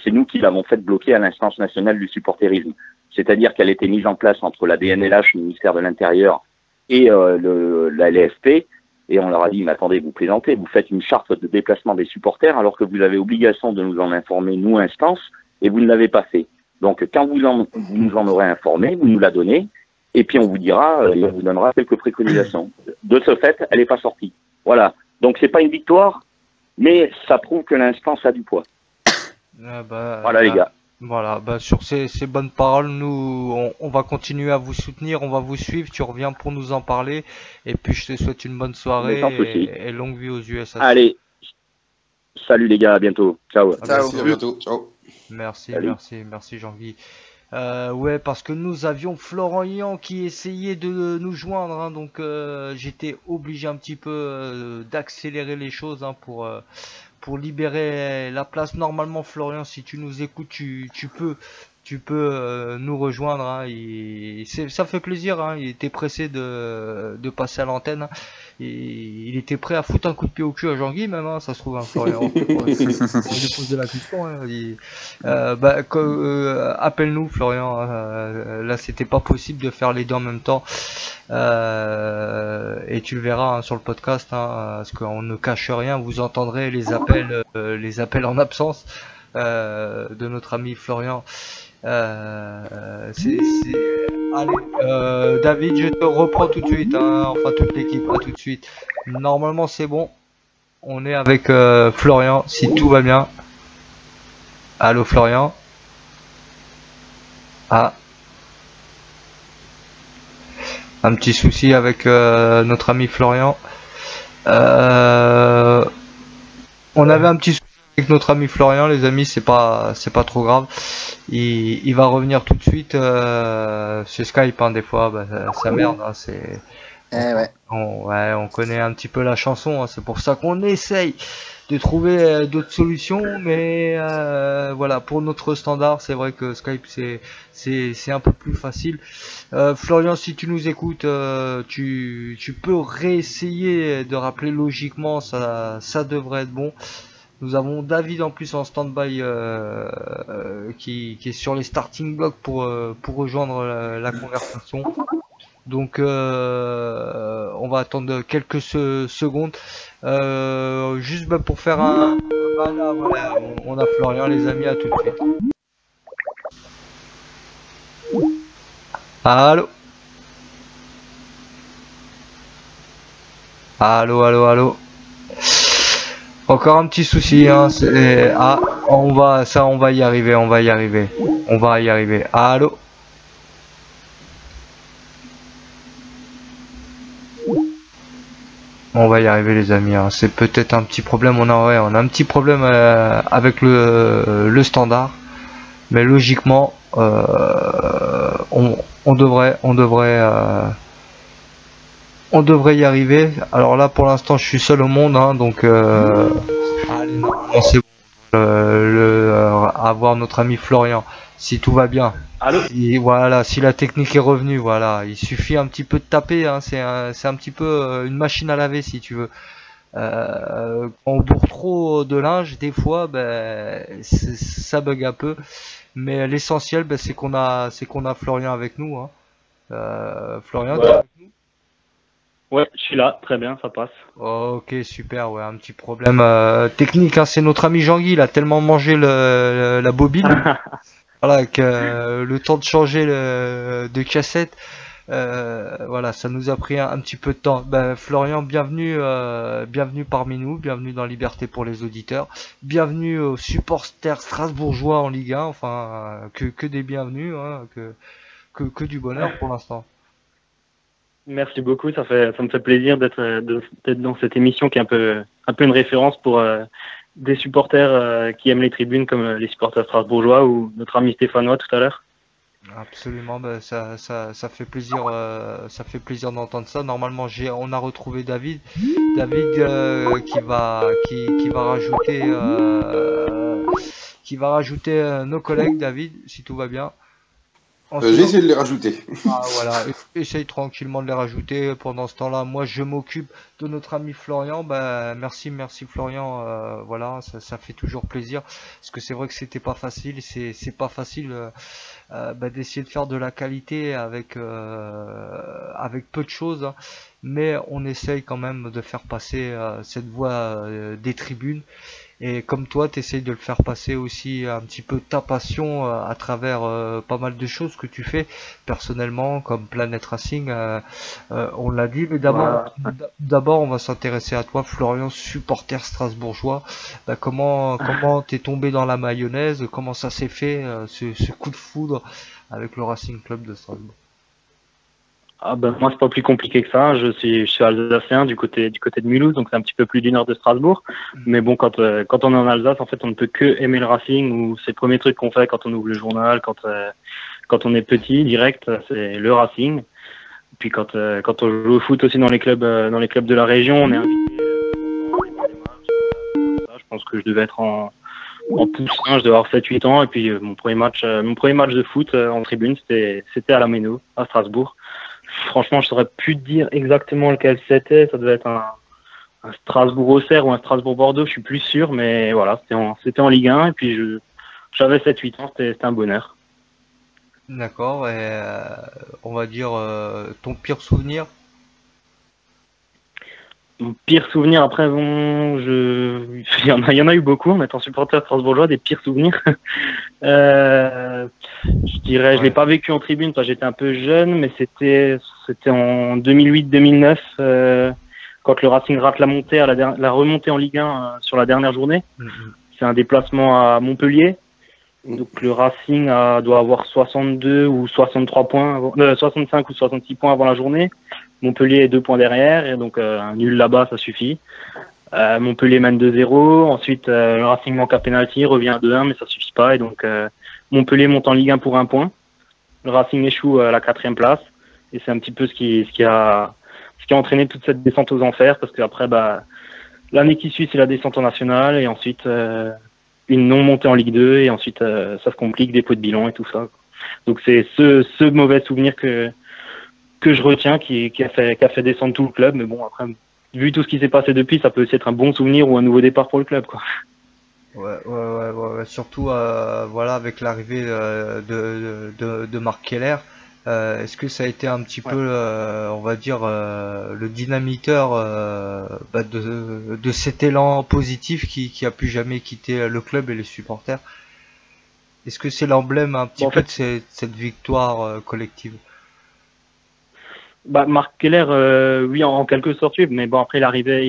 c'est nous qui l'avons fait bloquer à l'instance nationale du supporterisme. C'est-à-dire qu'elle était mise en place entre la DNLH, le ministère de l'Intérieur, et la LFP. Et on leur a dit, mais attendez, vous plaisantez, vous faites une charte de déplacement des supporters alors que vous avez obligation de nous en informer, nous, instance, et vous ne l'avez pas fait. Donc, quand vous nous en aurez informé, vous nous la donnez, et puis on vous dira, et on vous donnera quelques préconisations. De ce fait, elle n'est pas sortie. Voilà. Donc, c'est pas une victoire, mais ça prouve que l'instance a du poids. Voilà, les gars. Voilà, sur ces bonnes paroles, nous, on va continuer à vous soutenir, on va vous suivre, tu reviens pour nous en parler, et puis je te souhaite une bonne soirée et longue vie aux USA. Allez, salut les gars, à bientôt. Ciao. Merci, à bientôt. Ciao. Merci Jean-Guy. Ouais, parce que nous avions Florent Ian qui essayait de nous joindre, hein, donc j'étais obligé un petit peu d'accélérer les choses pour libérer la place. Normalement, Florian, si tu nous écoutes, tu peux nous rejoindre, hein. Ça fait plaisir, hein. Il était pressé de passer à l'antenne, hein. Il était prêt à foutre un coup de pied au cul à Jean-Guy même, hein, ça se trouve, hein, Florian. On lui pose la question, hein. Appelle-nous, Florian, là c'était pas possible de faire les deux en même temps, et tu le verras, hein, sur le podcast, hein, parce qu'on ne cache rien, vous entendrez les appels en absence de notre ami Florian. Allez, David, je te reprends tout de suite, hein, enfin toute l'équipe, à tout de suite. Normalement c'est bon, on est avec Florian, si tout va bien. Allô Florian. Ah, un petit souci avec notre ami Florian. On avait un petit souci avec notre ami Florian, les amis, c'est pas trop grave. Il va revenir tout de suite. C'est Skype, hein, des fois, ça merde, hein, c'est. On connaît un petit peu la chanson, hein, c'est pour ça qu'on essaye de trouver d'autres solutions, mais voilà, pour notre standard, c'est vrai que Skype c'est un peu plus facile. Florian, si tu nous écoutes, tu peux réessayer de rappeler logiquement, ça devrait être bon. Nous avons David en plus en stand-by qui est sur les starting blocks pour rejoindre la conversation. Donc on va attendre quelques secondes. Juste pour faire un... Voilà, on a Florian, les amis, à tout de suite. Allô. Allô. Encore un petit souci, hein, on va y arriver. Allô. On va y arriver, les amis, hein. C'est peut-être un petit problème, on a un petit problème avec le standard, mais logiquement on devrait y arriver. Alors là, pour l'instant, je suis seul au monde, hein, donc allez, non, c'est bon. Avoir notre ami Florian, si tout va bien. Allô. Et voilà, si la technique est revenue, voilà, il suffit un petit peu de taper, hein, c'est un petit peu une machine à laver, si tu veux. Quand on bourre trop de linge, des fois, ça bug un peu, mais l'essentiel, c'est qu'on a Florian avec nous, hein. Florian, tu es avec nous? Ouais, je suis là, très bien, ça passe. Ok, super, ouais, un petit problème technique, hein, c'est notre ami Jean-Guy, il a tellement mangé la bobine, voilà, que le temps de changer de cassette, voilà, ça nous a pris un petit peu de temps. Florian, bienvenue parmi nous, bienvenue dans Liberté pour les auditeurs, bienvenue aux supporters strasbourgeois en Ligue 1, enfin, que des bienvenus, hein, que du bonheur pour l'instant. Merci beaucoup, ça me fait plaisir d'être dans cette émission qui est un peu une référence pour des supporters qui aiment les tribunes comme les supporters strasbourgeois ou notre ami stéphanois tout à l'heure. Absolument, bah, ça fait plaisir, d'entendre ça. Normalement, on a retrouvé David, qui va rajouter nos collègues. David, si tout va bien. J'ai essayé de les rajouter. Ah, voilà, essaye tranquillement de les rajouter. Pendant ce temps-là, moi je m'occupe de notre ami Florian. Bah, merci Florian. Voilà, ça fait toujours plaisir. Parce que c'est vrai que c'était pas facile. C'est pas facile d'essayer de faire de la qualité avec peu de choses. Hein. Mais on essaye quand même de faire passer cette voix des tribunes. Et comme toi, tu essayes de le faire passer aussi un petit peu ta passion à travers pas mal de choses que tu fais personnellement, comme Planet Racing, on l'a dit. Mais d'abord, on va s'intéresser à toi, Florian, supporter strasbourgeois. Bah, comment t'es tombé dans la mayonnaise? Comment ça s'est fait, ce coup de foudre avec le Racing Club de Strasbourg? Ah ben moi c'est pas plus compliqué que ça. Je suis alsacien du côté de Mulhouse, donc c'est un petit peu plus du nord de Strasbourg. Mais bon, quand on est en Alsace, en fait, on ne peut que aimer le Racing, ou c'est le premier truc qu'on fait quand on ouvre le journal, quand on est petit, direct, c'est le Racing. Puis quand on joue au foot aussi dans les clubs de la région, on est invité. Je pense que je devais être en poussin, je devais avoir 7-8 ans, et puis mon premier match de foot en tribune, c'était à la Méno, à Strasbourg. Franchement, je saurais plus te dire exactement lequel c'était. Ça devait être un Strasbourg-Auxerre ou un Strasbourg-Bordeaux, je suis plus sûr, mais voilà, c'était en Ligue 1, et puis j'avais 7-8 ans, c'était un bonheur. D'accord, et on va dire ton pire souvenir? Mon pire souvenir, après, bon, il y en a eu beaucoup en étant supporter strasbourgeois, des pires souvenirs. Je dirais, je l'ai pas vécu en tribune parce que j'étais un peu jeune, mais c'était en 2008-2009 quand le Racing rate la montée la remontée en Ligue 1 sur la dernière journée. C'est un déplacement à Montpellier. Donc le Racing doit avoir 62 ou 63 points, 65 ou 66 points avant la journée. Montpellier est 2 points derrière, et donc un nul là-bas, ça suffit. Montpellier mène 2-0, ensuite le Racing manque à pénalty, revient à 2-1, mais ça suffit pas, et donc Montpellier monte en Ligue 1 pour 1 point. Le Racing échoue à la 4e place, et c'est un petit peu ce qui a entraîné toute cette descente aux enfers, parce qu'après, l'année qui suit, c'est la descente en nationale, et ensuite une non-montée en Ligue 2, et ensuite ça se complique, dépôt de bilan et tout ça. Donc c'est ce mauvais souvenir que je retiens qui a fait descendre tout le club. Mais bon, après, vu tout ce qui s'est passé depuis, ça peut aussi être un bon souvenir ou un nouveau départ pour le club, quoi. Ouais. Surtout voilà, avec l'arrivée de Marc Keller, est-ce que ça a été un petit peu on va dire le dynamiteur de cet élan positif qui a plus jamais quitté le club et les supporters? Est-ce que c'est l'emblème un petit peu de cette victoire collective? Marc Keller, oui, en quelque sorte, mais bon, après il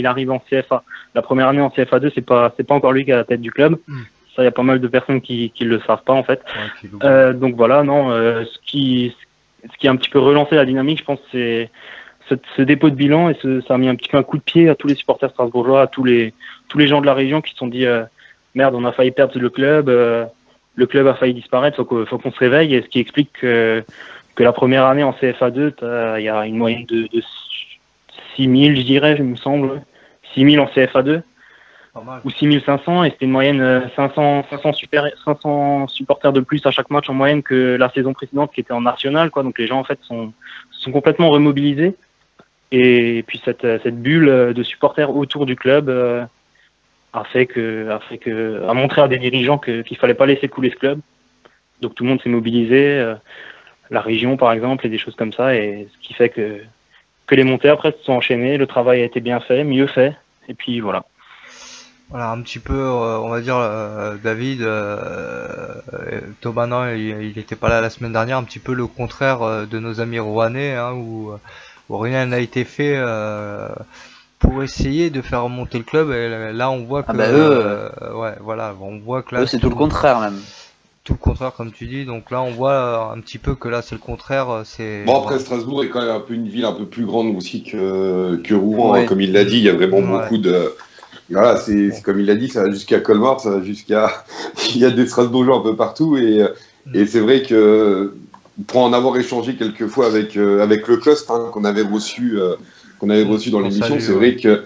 arrive en CFA. La première année en CFA2, c'est pas encore lui qui est à la tête du club. Ça, il y a pas mal de personnes qui le savent pas en fait. Donc voilà, non, ce qui a un petit peu relancé la dynamique, je pense, c'est ce dépôt de bilan, et ça a mis un petit peu un coup de pied à tous les supporters strasbourgeois, à tous les gens de la région qui se sont dit merde, on a failli perdre le club a failli disparaître, faut qu'on se réveille, et ce qui explique que la première année en CFA2, il y a une moyenne de 6000, je dirais, il me semble. 6000 en CFA2, ou 6500, et c'était une moyenne 500 supporters de plus à chaque match en moyenne que la saison précédente qui était en national, quoi. Donc les gens en fait sont complètement remobilisés, et puis cette bulle de supporters autour du club a montré à des dirigeants qu'il fallait pas laisser couler ce club. Donc tout le monde s'est mobilisé. La région par exemple, et des choses comme ça, et ce qui fait que les montées après se sont enchaînées, le travail a été bien fait, mieux fait, et puis voilà. Voilà, un petit peu, on va dire, David, Thomas, non, il n'était pas là la semaine dernière, un petit peu le contraire de nos amis rouennais, hein, où rien n'a été fait pour essayer de faire remonter le club, et là on voit que on voit que là eux, c'est tout le contraire même. Tout le contraire, comme tu dis. Donc là, on voit un petit peu que là, c'est le contraire. Bon, après, Strasbourg est quand même un peu une ville un peu plus grande aussi que Rouen. Ouais. Hein, comme il l'a dit, il y a vraiment beaucoup de... Voilà, c'est comme il l'a dit, ça va jusqu'à Colmar, ça va jusqu'à... Il y a des Strasbourgeois un peu partout. Et c'est vrai que pour en avoir échangé quelques fois avec le Cost, hein, qu'on avait reçu dans l'émission, c'est vrai que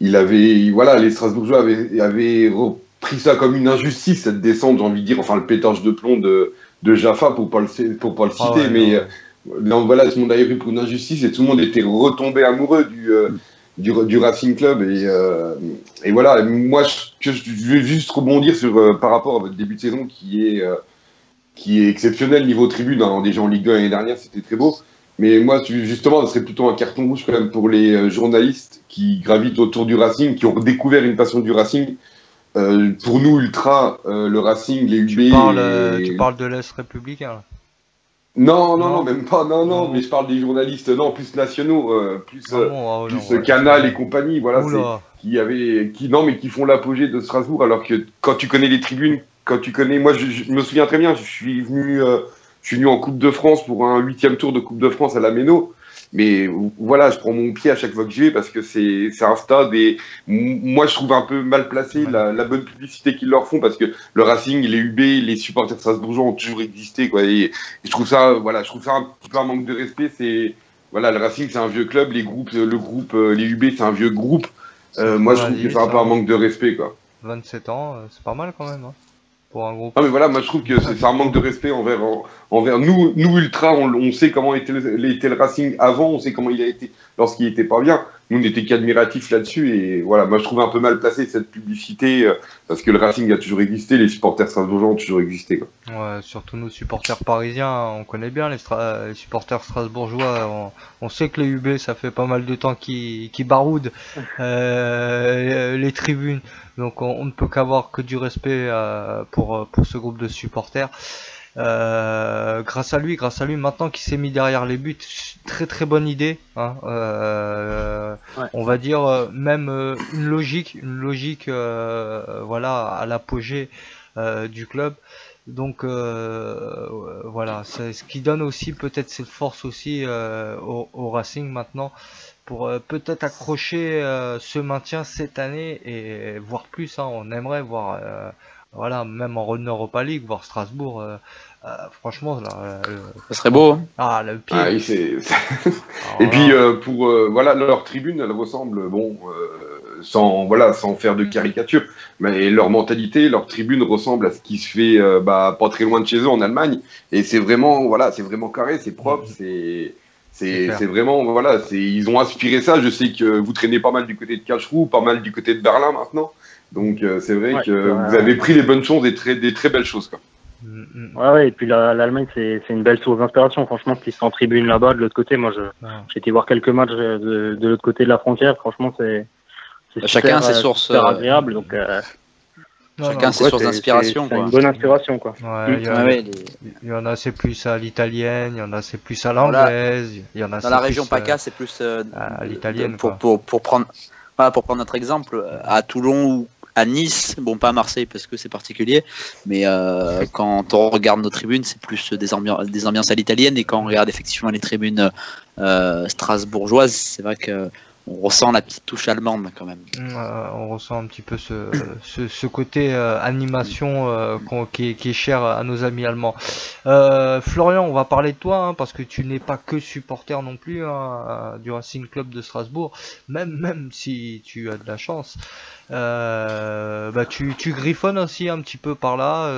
les Strasbourgeois avaient pris ça comme une injustice, cette descente, j'ai envie de dire, enfin le pétage de plomb de Jaffa pour pas le citer, mais donc, voilà, tout le monde avait pris pour une injustice et tout le monde était retombé amoureux du Racing Club et voilà. Et moi, je vais juste rebondir sur par rapport à votre début de saison qui est exceptionnel niveau tribune, hein. Déjà en Ligue 2 l'année dernière, c'était très beau. Mais moi, justement, ça serait plutôt un carton rouge quand même pour les journalistes qui gravitent autour du Racing, qui ont découvert une passion du Racing. Pour nous, Ultra, le Racing, les UB... Tu parles de l'Est républicain là. Non, même pas. Non, mais je parle des journalistes, plus nationaux, plus Canal et compagnie, voilà, qui font l'apogée de Strasbourg, alors que quand tu connais les tribunes, moi je me souviens très bien, je suis venu en Coupe de France pour un 8e tour de Coupe de France à la Méno. Mais voilà, je prends mon pied à chaque fois que j'y vais parce que c'est un stade et moi je trouve un peu mal placé la bonne publicité qu'ils leur font parce que le Racing, les UB, les supporters strasbourgeois ont toujours existé, quoi. Et je trouve ça, un petit peu un manque de respect. Le Racing c'est un vieux club, les UB c'est un vieux groupe. Moi je trouve que c'est un peu un manque de respect, quoi. 27 ans, c'est pas mal quand même. Hein. Pour un groupe. Ah mais voilà, moi je trouve que c'est un manque de respect envers nous Ultra, on sait comment était le Racing avant, on sait comment il a été lorsqu'il était pas bien. Nous on n'était qu'admiratifs là-dessus et voilà, moi je trouve un peu mal placé cette publicité parce que le Racing a toujours existé, les supporters strasbourgeois ont toujours existé, quoi. Ouais, surtout nos supporters parisiens, on connaît bien les supporters strasbourgeois, on sait que les UB ça fait pas mal de temps qu'ils baroudent les tribunes. Donc on ne peut qu'avoir que du respect pour ce groupe de supporters. Grâce à lui maintenant qu'il s'est mis derrière les buts, très très bonne idée, hein. On va dire même une logique voilà, à l'apogée du club. Donc voilà, c'est ce qui donne aussi peut-être cette force aussi au Racing maintenant pour peut-être accrocher ce maintien cette année et voir plus, hein. On aimerait voir voilà, même en Europa League, voir Strasbourg, franchement là, ça serait beau, hein. Ah, le pied. Ah, oui, et puis voilà, leur tribune elle ressemble sans faire de caricature, mais leur mentalité, leur tribune ressemble à ce qui se fait pas très loin de chez eux en Allemagne, et c'est vraiment carré, c'est propre, c'est vraiment, voilà, ils ont inspiré ça. Je sais que vous traînez pas mal du côté de Karlsruhe, pas mal du côté de Berlin maintenant. Donc c'est vrai que vous avez pris les bonnes choses, des très belles choses, quoi. Ouais, et puis l'Allemagne, c'est une belle source d'inspiration. Franchement, qui sont en tribune là-bas, de l'autre côté, moi j'ai été voir quelques matchs de l'autre côté de la frontière. Franchement, c'est chacun ses sources agréable. Donc, chacun ses sources d'inspiration. C'est une bonne inspiration, quoi. Il y en a c'est plus à l'italienne, il y en a c'est plus à l'anglaise, il y en a dans la région PACA, c'est plus à l'italienne. Pour prendre notre exemple, à Toulon ou à Nice, bon pas à Marseille parce que c'est particulier, mais quand on regarde nos tribunes, c'est plus des ambiances à l'italienne, et quand on regarde effectivement les tribunes strasbourgeoises, c'est vrai que on ressent la petite touche allemande quand même. On ressent un petit peu ce côté animation qui est cher à nos amis allemands. Florian, on va parler de toi, hein, parce que tu n'es pas que supporter non plus, hein, du Racing Club de Strasbourg, même si tu as de la chance. Tu griffonnes aussi un petit peu par là,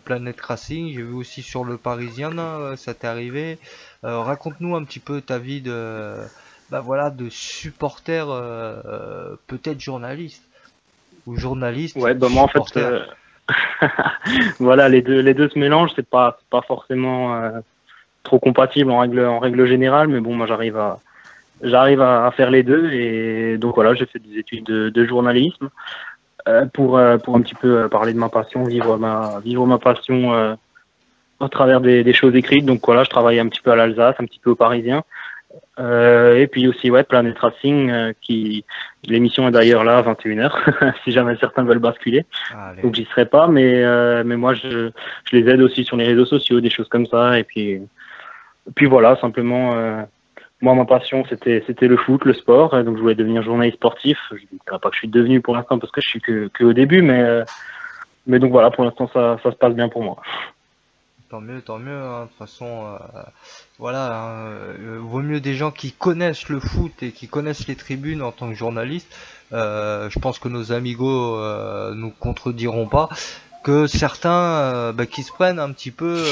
Planète Racing, j'ai vu aussi sur le Parisien, ça t'est arrivé. Raconte-nous un petit peu ta vie de supporter, peut-être journaliste ou journaliste. Ouais, moi en fait, voilà, les deux se mélangent, c'est pas forcément trop compatible en règle générale, mais bon, moi j'arrive à faire les deux, et donc voilà, j'ai fait des études de journalisme pour un petit peu parler de ma passion, vivre ma passion à travers des choses écrites. Donc voilà, je travaille un petit peu à l'Alsace, un petit peu au Parisien. Et puis aussi Planète Racing, l'émission est d'ailleurs là à 21h si jamais certains veulent basculer. Donc j'y serai pas, mais moi je les aide aussi sur les réseaux sociaux, des choses comme ça, et puis voilà, simplement moi ma passion c'était le foot, le sport, donc je voulais devenir journaliste sportif. Je ne dirais pas que je suis devenu pour l'instant parce que je suis que au début, mais donc voilà, pour l'instant ça se passe bien pour moi. Tant mieux, hein. De toute façon, voilà, hein, vaut mieux des gens qui connaissent le foot et qui connaissent les tribunes en tant que journalistes. Je pense que nos amigos nous contrediront pas, que certains qui se prennent un petit peu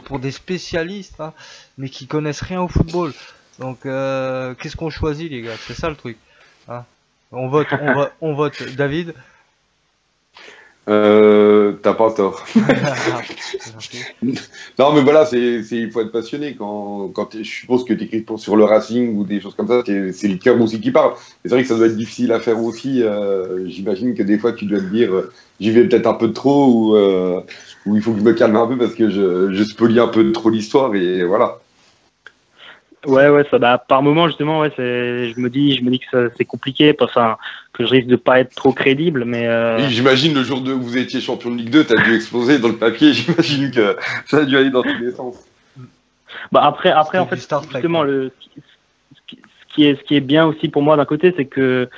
pour des spécialistes, hein, mais qui connaissent rien au football. Donc, qu'est-ce qu'on choisit, les gars? C'est ça le truc. Hein, on vote, David. T'as pas tort. Non, mais voilà, il faut être passionné je suppose que tu écris sur le Racing ou des choses comme ça, c'est le cœur aussi qui parle. C'est vrai que ça doit être difficile à faire aussi. J'imagine que des fois tu dois te dire, j'y vais peut-être un peu trop ou il faut que je me calme un peu parce que je spoilie un peu trop l'histoire et voilà. Ouais, ça, par moment justement, ouais, je me dis que c'est compliqué, enfin, que je risque de pas être trop crédible, mais. Oui, j'imagine le jour où vous étiez champion de Ligue 2, t'as dû exploser dans le papier. J'imagine que ça a dû aller dans tous les sens. Bah après en fait, justement, ce qui est bien aussi pour moi d'un côté, c'est que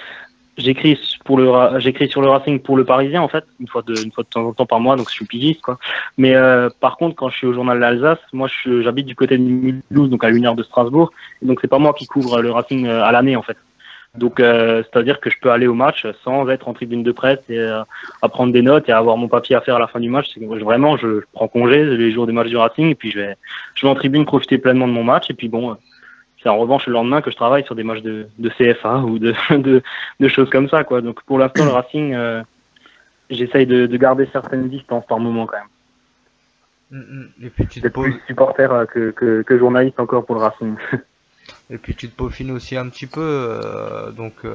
j'écris sur le Racing pour le Parisien en fait, une fois de temps en temps par mois, donc je suis pigiste quoi. Mais par contre, quand je suis au journal de l'Alsace, moi j'habite du côté de Mulhouse, donc à 1 heure de Strasbourg, et donc c'est pas moi qui couvre le Racing à l'année en fait. Donc c'est-à-dire que je peux aller au match sans être en tribune de presse et à prendre des notes et à avoir mon papier à faire à la fin du match. C'est que vraiment je prends congé les jours des matchs du Racing et puis je vais en tribune profiter pleinement de mon match et puis bon. C'est en revanche le lendemain que je travaille sur des matchs de CFA ou de choses comme ça, quoi. Donc pour l'instant, le Racing, j'essaye de garder certaines distances par moment quand même. Et puis tu te plus supporter que journaliste encore pour le Racing. Et puis tu te peaufines aussi un petit peu, donc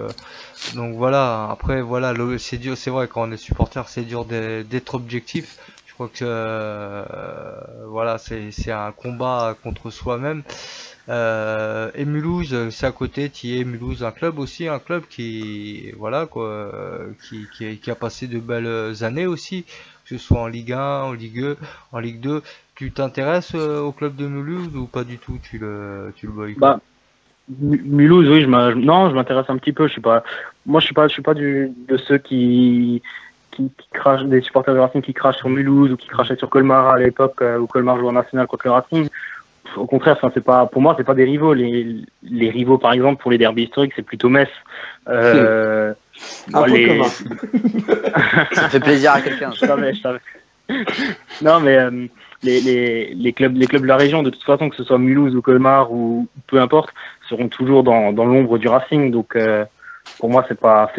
voilà. Après voilà, c'est dur, c'est vrai quand on est supporter, c'est dur d'être objectif. Je crois que voilà, c'est un combat contre soi-même. Et Mulhouse, c'est à côté, Mulhouse, un club qui voilà quoi, qui a passé de belles années aussi, que ce soit en Ligue 1, en Ligue 1, en Ligue 2. Tu t'intéresses au club de Mulhouse ou pas du tout? Tu le boycottes? Bah, Mulhouse, oui, non, je m'intéresse un petit peu. Je suis pas de ceux qui crachent, des supporters du Racing qui crachent sur Mulhouse ou qui crachaient sur Colmar à l'époque où Colmar jouait en national contre le Racing. Au contraire, enfin, pour moi, c'est pas des rivaux. Les rivaux, par exemple, pour les derbys historiques, c'est plutôt Metz. Un peu commun. Ça fait plaisir à quelqu'un. Je savais. Non, mais les clubs de la région, de toute façon, que ce soit Mulhouse ou Colmar ou peu importe, seront toujours dans l'ombre du Racing. Donc, pour moi, c'est pas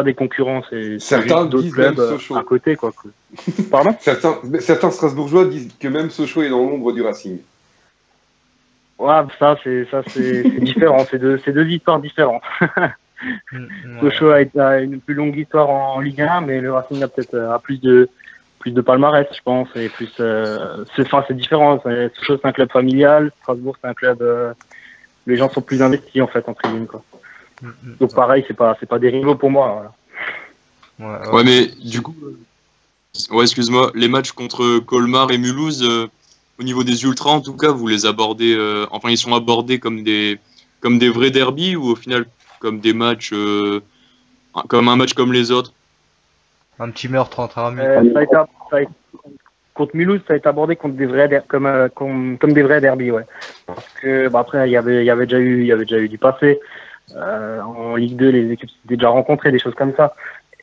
des concurrents. C'est certains d'autres clubs à côté, quoi. Pardon? Certains Strasbourgeois disent que même Sochaux est dans l'ombre du Racing. Ouais, ça c'est différent, c'est deux histoires différentes. Sochaux a une plus longue histoire en Ligue 1, mais le Racing a peut-être plus de palmarès, je pense, et plus c'est différent. Sochaux c'est un club familial, Strasbourg c'est un club les gens sont plus investis en fait en tribune quoi. Donc pareil, c'est pas des rivaux pour moi. Voilà. Ouais, mais du coup, excuse-moi, les matchs contre Colmar et Mulhouse. Au niveau des ultras, en tout cas, vous les abordez, enfin, ils sont abordés comme des vrais derbys ou au final comme des matchs, comme un match comme les autres? Un petit meurtre entre amis. Contre Mulhouse, ça a été abordé comme des vrais derbys, ouais. Parce que après, il y avait déjà eu du passé. En Ligue 2, les équipes s'étaient déjà rencontrées, des choses comme ça.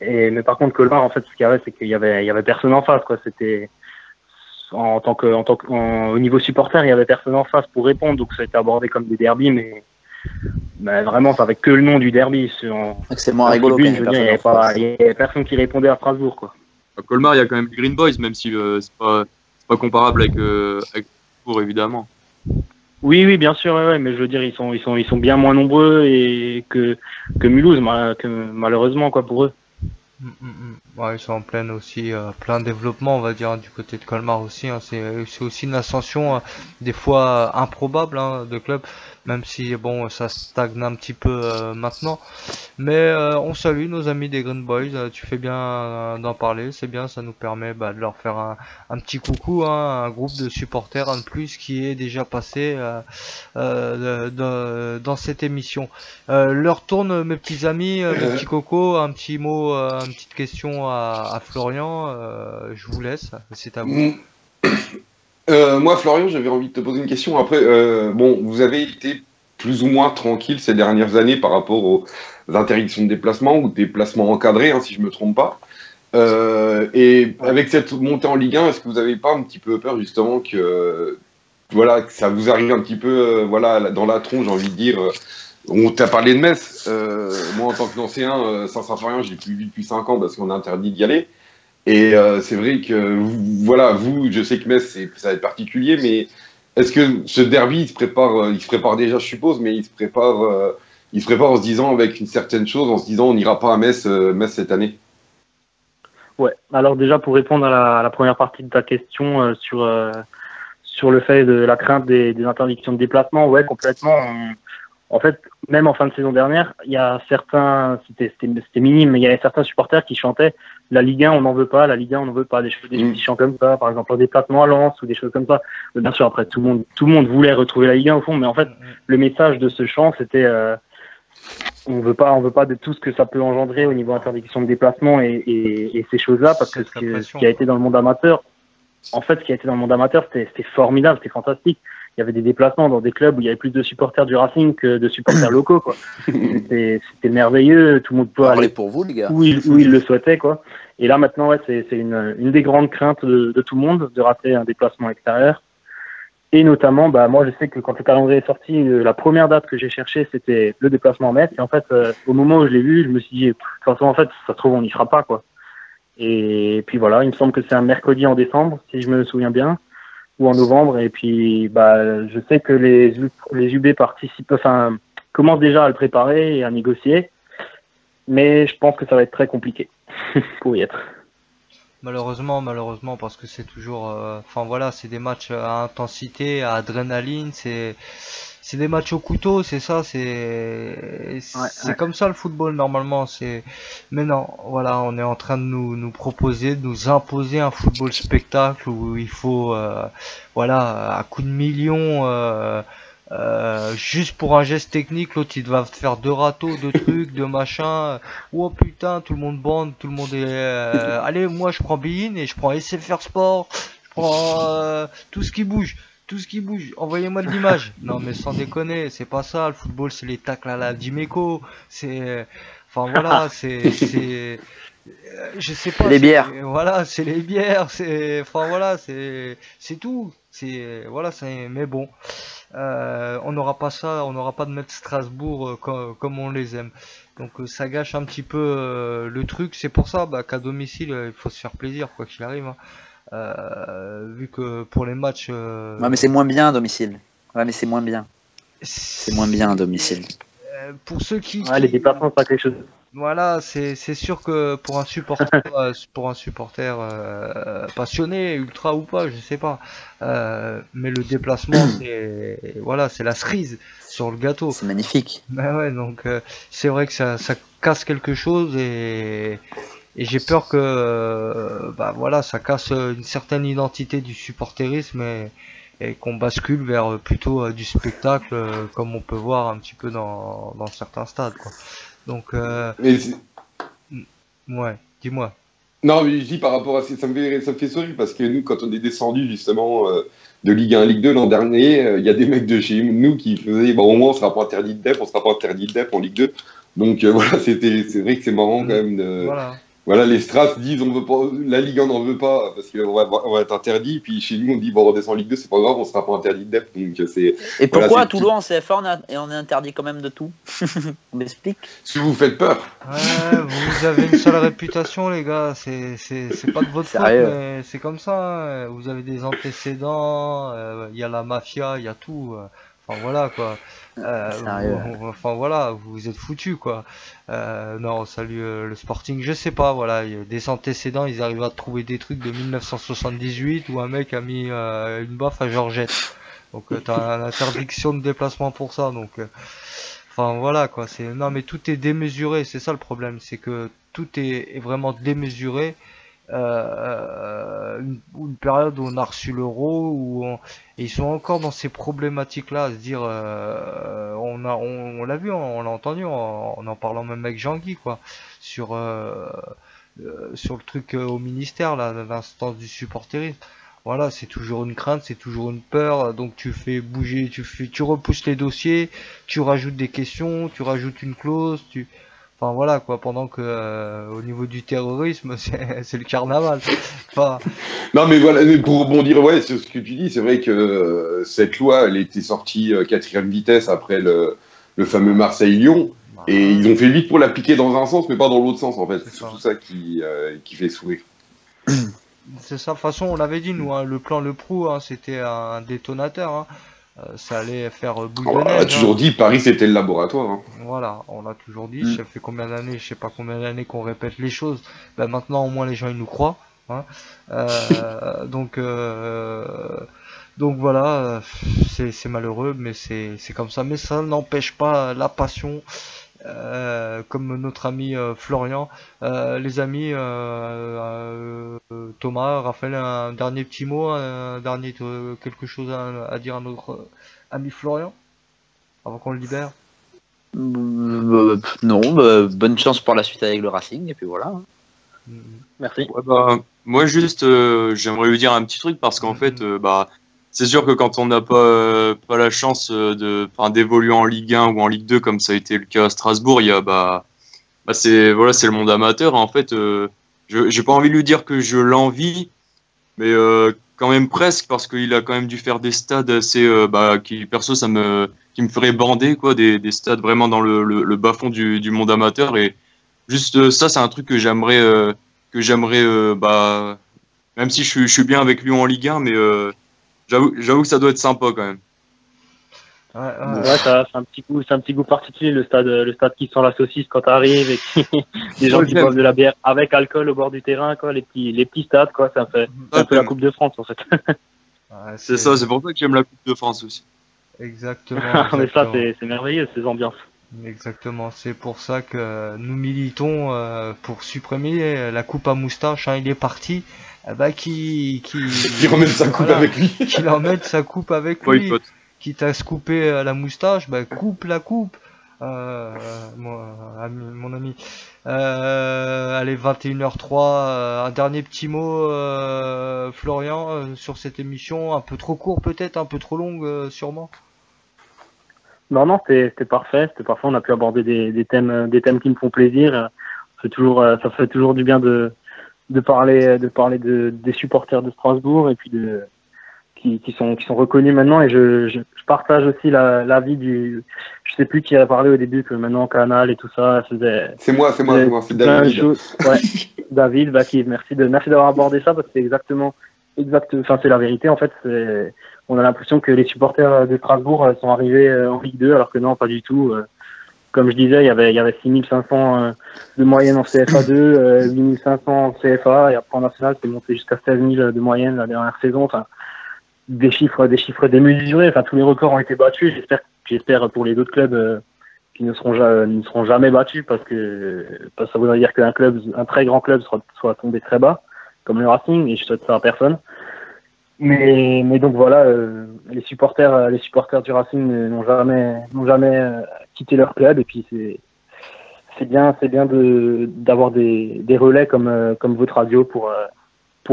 Mais par contre, Colmar, en fait, ce qu'il y avait, c'est qu'il y avait personne en face, quoi. C'était au niveau supporter, il y avait personne en face pour répondre, donc ça a été abordé comme des derbys, mais vraiment, ça avait que le nom du derby. C'est moins rigolo. Il y avait personne qui répondait à Strasbourg, quoi. À Colmar, il y a quand même les Green Boys, même si c'est pas comparable avec Strasbourg, évidemment. Oui, bien sûr, ouais, mais je veux dire, ils sont bien moins nombreux et que Mulhouse, malheureusement, quoi, pour eux. Ouais, ils sont en plein aussi, plein développement, on va dire, du côté de Colmar aussi. Hein. C'est aussi une ascension des fois improbable de club, même si bon, ça stagne un petit peu maintenant. Mais on salue nos amis des Green Boys. Tu fais bien d'en parler, c'est bien, ça nous permet de leur faire un petit coucou, un groupe de supporters, un de plus qui est déjà passé dans cette émission. Leur tourne, mes petits amis, mes petits cocos, un petit mot, une petite question à Florian. Je vous laisse, c'est à vous. Moi, Florian, j'avais envie de te poser une question. Après, bon, vous avez été plus ou moins tranquille ces dernières années par rapport aux interdictions de déplacement ou déplacements encadrés, hein, si je me trompe pas. Et avec cette montée en Ligue 1, est-ce que vous n'avez pas un petit peu peur justement que, voilà, que ça vous arrive un petit peu voilà, dans la tronche, j'ai envie de dire on t'a parlé de Metz. Moi, en tant que Nancéen, Saint-Symphorien, je l'ai plus vu depuis 5 ans parce qu'on a interdit d'y aller. Et c'est vrai que, voilà, vous, je sais que Metz, ça va être particulier, mais est-ce que ce derby, il se prépare déjà, je suppose, mais il se prépare en se disant avec une certaine chose, en se disant on n'ira pas à Metz, Metz cette année? Ouais, alors déjà pour répondre à la première partie de ta question sur le fait de la crainte des interdictions de déplacement, ouais, complètement. En fait, même en fin de saison dernière, il y a certains, c'était minime, mais il y avait certains supporters qui chantaient la Ligue 1, on n'en veut pas, la Ligue 1, on n'en veut pas, des chants comme ça, par exemple, un déplacement à Lens ou des choses comme ça. Bien sûr, après, tout le monde voulait retrouver la Ligue 1 au fond, mais en fait, le message de ce chant, c'était on veut pas de tout ce que ça peut engendrer au niveau interdiction de déplacement et ces choses-là, parce que ce qui a été dans le monde amateur, en fait, ce qui a été dans le monde amateur, c'était formidable, c'était fantastique. Il y avait des déplacements dans des clubs où il y avait plus de supporters du Racing que de supporters locaux, quoi. C'était merveilleux, tout le monde peut aller pour vous, les gars. où il le souhaitait, quoi. Et là, maintenant, ouais, c'est une des grandes craintes de tout le monde, de rater un déplacement extérieur. Et notamment, bah, moi, je sais que quand le calendrier est sorti, la première date que j'ai cherchée, c'était le déplacement en Metz. Et en fait, au moment où je l'ai vu, je me suis dit, de toute façon, en fait, ça se trouve, on n'y sera pas, quoi. Et puis voilà, il me semble que c'est un mercredi en décembre, si je me souviens bien, ou en novembre. Et puis, bah, je sais que les UB commencent déjà à le préparer et à négocier. Mais je pense que ça va être très compliqué pour y être. Malheureusement, parce que c'est toujours, enfin voilà, c'est des matchs à intensité, à adrénaline, c'est des matchs au couteau, c'est ça, c'est comme ça le football normalement, mais non, voilà, on est en train de nous proposer, de nous imposer un football spectacle où il faut, voilà, à coups de millions. Juste pour un geste technique, l'autre il va faire 2 râteaux, 2 trucs, 2 machins. Oh putain, tout le monde bande, tout le monde est. Allez, moi je prends Bein et je prends SFR Sport, je prends tout ce qui bouge. Tout ce qui bouge, envoyez-moi de l'image. Non mais sans déconner, c'est pas ça, le football c'est les tacles à la Dimeco, c'est. Enfin voilà, je sais pas. Les bières. Voilà, c'est les bières, enfin voilà, c'est tout. Voilà, mais bon. On n'aura pas ça, on n'aura pas de mettre Strasbourg comme on les aime. Donc ça gâche un petit peu le truc. C'est pour ça qu'à domicile il faut se faire plaisir quoi qu'il arrive. Hein. Vu que pour les matchs. Ouais, mais c'est moins bien à domicile. Ouais, mais c'est moins bien. C'est moins bien à domicile. Pour ceux qui. Ouais, les déplacements, c'est pas quelque chose. Voilà, c'est sûr que pour un supporter, passionné, ultra ou pas, je sais pas. Mais le déplacement, c'est la cerise sur le gâteau. C'est magnifique. Ben ouais, donc c'est vrai que ça casse quelque chose et j'ai peur que voilà, ça casse une certaine identité du supporterisme et qu'on bascule vers plutôt du spectacle comme on peut voir un petit peu dans certains stades quoi. Donc, ouais, dis-moi. Non, mais je dis par rapport à ça me fait sourire parce que nous, quand on est descendu justement de Ligue 1 à Ligue 2 l'an dernier, il y a des mecs de chez nous qui faisaient au moins on sera pas interdit de dep, on sera pas interdit de dep en Ligue 2. Donc voilà, c'est vrai que c'est marrant quand même. Voilà, les Stras disent on veut pas, la Ligue 1 n'en veut pas parce qu'on va être interdit. Puis chez nous, on dit bon, on redescend en Ligue 2, c'est pas grave, on sera pas interdit de dep. Donc c'est. Et pourquoi à Toulon en CFA on est interdit quand même de tout? On m'explique. Si vous faites peur. Ouais, vous avez une sale réputation, les gars. C'est pas de votre faute, mais c'est comme ça. Hein. Vous avez des antécédents. Il y a la mafia, il y a tout. Enfin voilà quoi. Enfin voilà, vous êtes foutus quoi. Non, salut le Sporting, je sais pas, voilà, y a des antécédents, ils arrivent à trouver des trucs de 1978 où un mec a mis une baffe à Georgette. Donc t'as une interdiction de déplacement pour ça, donc enfin voilà quoi, non mais tout est démesuré, c'est ça le problème, c'est que tout est vraiment démesuré. Une période où on a reçu l'euro et ils sont encore dans ces problématiques là à se dire on l'a vu, on l'a entendu en parlant même avec Jean-Guy quoi sur le truc au ministère là, l'instance du supporterisme. voilà, c'est toujours une crainte, c'est toujours une peur, donc tu fais bouger, tu repousses les dossiers, tu rajoutes des questions, tu rajoutes une clause, enfin voilà quoi, pendant que au niveau du terrorisme, c'est le carnaval. Enfin... Non mais voilà, pour rebondir ouais, sur ce que tu dis, c'est vrai que cette loi, elle était sortie 4e vitesse après le fameux Marseille-Lyon, et ils ont fait vite pour l'appliquer dans un sens, mais pas dans l'autre sens en fait. C'est surtout ça qui fait sourire. C'est ça, de toute façon on l'avait dit nous, hein, le plan Le Prou, hein, c'était un détonateur, hein. Ça allait faire boule de neige. On a toujours dit Paris c'était le laboratoire. Hein. Voilà, on l'a toujours dit, ça fait combien d'années, je sais pas combien d'années qu'on répète les choses, ben maintenant au moins les gens ils nous croient. Hein. Donc voilà, c'est malheureux, mais c'est comme ça. Mais ça n'empêche pas la passion, comme notre ami Florian. Les amis, Thomas, Raphaël, un dernier petit mot, quelque chose à dire à notre ami Florian, avant qu'on le libère. Non, bonne chance pour la suite avec le Racing, et puis voilà. Merci. Ouais, moi juste, j'aimerais lui dire un petit truc parce qu'en fait, c'est sûr que quand on n'a pas la chance d'évoluer en Ligue 1 ou en Ligue 2 comme ça a été le cas à Strasbourg, il y a c'est le monde amateur. En fait, j'ai pas envie de lui dire que je l'envie, mais quand même presque parce qu'il a quand même dû faire des stades assez qui perso qui me ferait bander quoi, des stades vraiment dans le bas fond du monde amateur, et juste ça c'est un truc que j'aimerais même si je suis bien avec lui en Ligue 1, mais j'avoue que ça doit être sympa quand même. Ouais, ça c'est un petit goût particulier, le stade qui sent la saucisse quand t'arrives, et des gens qui boivent de la bière avec alcool au bord du terrain, quoi, les petits stades, quoi, ça fait un peu la Coupe de France en fait. C'est ça, c'est pour ça que j'aime la Coupe de France aussi. Exactement. Mais ça c'est merveilleux, ces ambiances. Exactement, c'est pour ça que nous militons pour supprimer la coupe à moustache. Hein, il est parti, qui remette sa coupe avec lui. Qu'il emmène sa coupe avec lui. Quitte à se couper la moustache, coupe la coupe. Mon ami. Allez, 21h03. Un dernier petit mot, Florian, sur cette émission. Un peu trop court peut-être, un peu trop longue sûrement. Non, c'était parfait. On a pu aborder des thèmes qui me font plaisir. Ça fait toujours du bien de parler des supporters de Strasbourg, et puis qui sont reconnus maintenant. Et je partage aussi l'avis du, je sais plus qui a parlé au début, que maintenant Canal et tout ça faisait. C'est moi, c'est David. Ouais, David, merci d'avoir abordé ça, parce que c'est c'est la vérité en fait. On a l'impression que les supporters de Strasbourg sont arrivés en Ligue 2, alors que non, pas du tout. Comme je disais, il y avait 6500 de moyenne en CFA2, 8500 en CFA, et après en national, c'est monté jusqu'à 16 000 de moyenne la dernière saison. Enfin, des chiffres démesurés. Enfin, tous les records ont été battus. J'espère pour les autres clubs qui ne seront jamais battus, parce que ça voudrait dire un très grand club soit tombé très bas, comme le Racing, et je souhaite ça à personne. Mais donc voilà, les supporters du Racing n'ont jamais quitté leur club, et puis c'est bien d'avoir des relais comme votre radio pour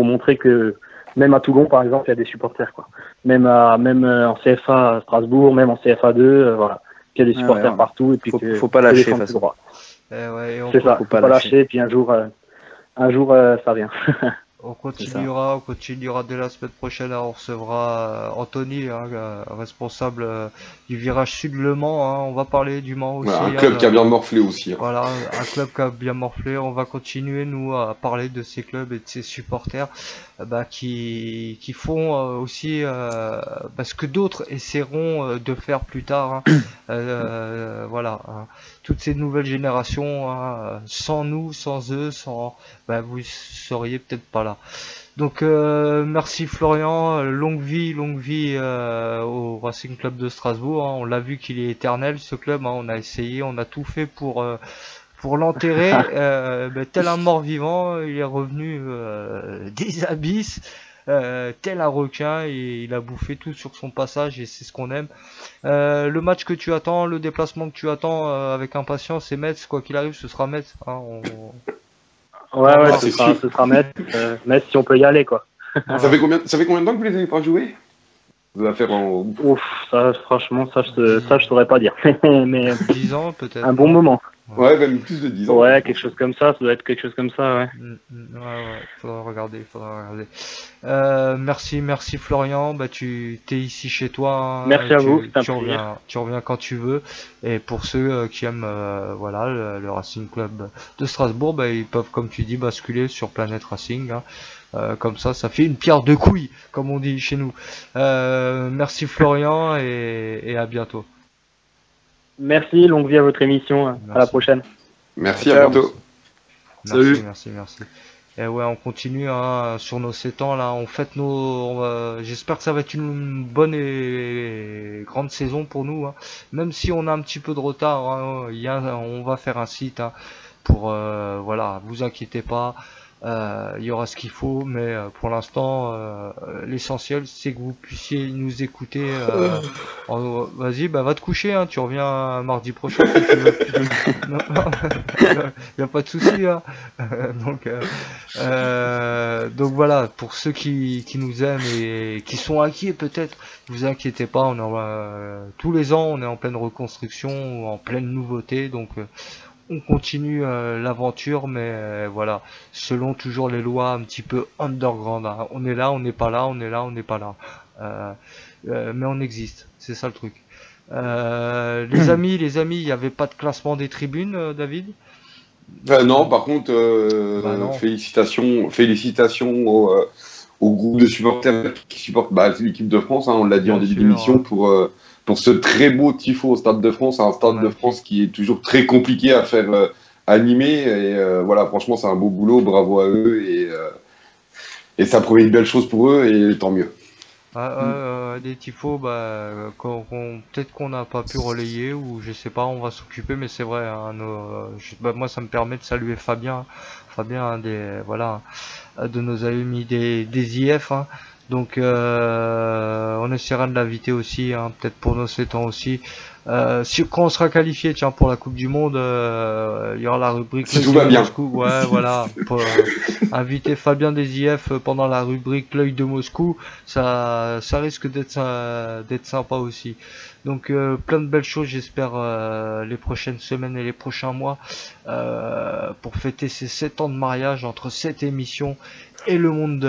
montrer que même à Toulon par exemple il y a des supporters, quoi. Même en CFA à Strasbourg, même en CFA2, voilà, il y a des supporters partout, et puis faut pas lâcher, de toute façon. C'est ça, faut pas lâcher, et puis un jour ça vient. On continuera dès la semaine prochaine. On recevra Anthony, responsable du virage sud Le Mans. Hein. On va parler du Mans aussi. Un club qui a bien morflé aussi. Hein. Voilà, un club qui a bien morflé. On va continuer nous à parler de ces clubs et de ces supporters qui font aussi ce que d'autres essaieront de faire plus tard. Hein. Voilà. Hein. Toutes ces nouvelles générations, sans nous, sans eux, vous seriez peut-être pas là. Donc merci Florian, longue vie au Racing Club de Strasbourg. Hein. On l'a vu qu'il est éternel ce club. Hein. On a essayé, on a tout fait pour l'enterrer. Tel un mort-vivant, il est revenu des abysses. Tel un requin, et il a bouffé tout sur son passage, et c'est ce qu'on aime. Le match que tu attends, le déplacement que tu attends avec impatience, c'est Metz. Quoi qu'il arrive, ce sera Metz. Hein, Ouais, ce sera Metz. Metz, si on peut y aller, quoi. Ça fait combien de temps que vous les avez pas joués? Vous allez faire en... Ouf, ça, franchement, ça je saurais pas dire. Mais 10 ans peut-être. Un bon moment. Ouais, même plus de 10 ans. Ouais, quelque chose comme ça doit être quelque chose comme ça, ouais. Ouais, faudra regarder. Merci Florian, bah tu t'es ici chez toi. Merci à vous, c'est un plaisir. Tu reviens quand tu veux. Et pour ceux qui aiment voilà le Racing Club de Strasbourg, bah ils peuvent, comme tu dis, basculer sur Planète Racing. Comme ça fait une pierre deux couilles, comme on dit chez nous. Merci Florian et à bientôt. Merci, longue vie à votre émission. Merci. À la prochaine. Merci, à bientôt. Salut. Merci. Et ouais, on continue sur nos 7 ans là. On fête j'espère que ça va être une bonne et grande saison pour nous. Même si on a un petit peu de retard, on va faire un site pour voilà, vous inquiétez pas. Il y aura ce qu'il faut, mais pour l'instant l'essentiel c'est que vous puissiez nous écouter. Vas-y, va te coucher, tu reviens mardi prochain si tu veux. Non, y a pas de souci. Donc voilà, pour ceux qui nous aiment et qui sont inquiets peut-être, vous inquiétez pas, tous les ans on est en pleine reconstruction, en pleine nouveauté, donc on continue l'aventure, mais voilà, selon toujours les lois un petit peu underground. On est là, on n'est pas là, on est là, on n'est pas là. Mais on existe, c'est ça le truc. Les amis, il n'y avait pas de classement des tribunes, David? Non, par contre, non. Félicitations au groupe de supporters qui supportent l'équipe de France. On l'a dit en début d'émission pour ce très beau tifo au Stade de France, un Stade de France qui est toujours très compliqué à faire animer. Et voilà, franchement, c'est un beau boulot, bravo à eux. Et ça promet une belle chose pour eux, et tant mieux. Des tifos, peut-être qu'on n'a pas pu relayer, ou je sais pas, on va s'occuper, mais c'est vrai, moi ça me permet de saluer Fabien, de nos amis des IF. Donc on essaiera de l'inviter aussi, peut-être pour nos 7 ans aussi. Quand on sera qualifié, pour la Coupe du Monde, il y aura la rubrique si tout va bien. Moscou. Ouais, voilà. Pour inviter Fabien des IF pendant la rubrique l'œil de Moscou, ça risque d'être sympa aussi. Donc plein de belles choses, j'espère, les prochaines semaines et les prochains mois, pour fêter ces 7 ans de mariage entre cette émission et le monde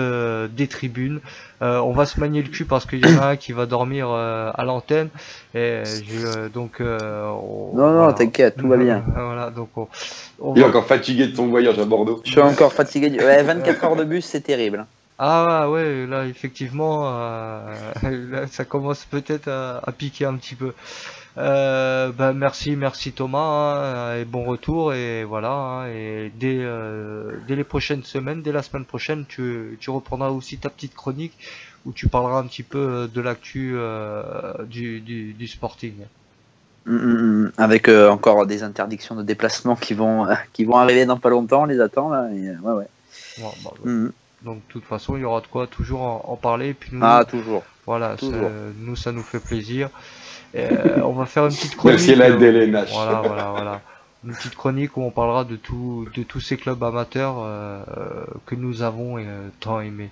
des tribunes. On va se manier le cul parce qu'il y en a un qui va dormir à l'antenne. Et non, t'inquiète, tout va bien. Voilà, donc il est encore fatigué de son voyage à Bordeaux. Je suis encore fatigué. Ouais, 24 heures de bus, c'est terrible. Ah ouais, là effectivement, là, ça commence peut-être à piquer un petit peu. Merci Thomas, et bon retour, et voilà, et dès les prochaines semaines, dès la semaine prochaine, tu reprendras aussi ta petite chronique où tu parleras un petit peu de l'actu du Sporting. Avec encore des interdictions de déplacement qui vont arriver dans pas longtemps, on les attend là. Et, ouais. Donc de toute façon, il y aura de quoi toujours en parler. Et puis nous, toujours. Voilà, toujours. Ça nous fait plaisir. On va faire une petite chronique. Merci la DLNH. Voilà. Une petite chronique où on parlera de tous ces clubs amateurs que nous avons tant aimés.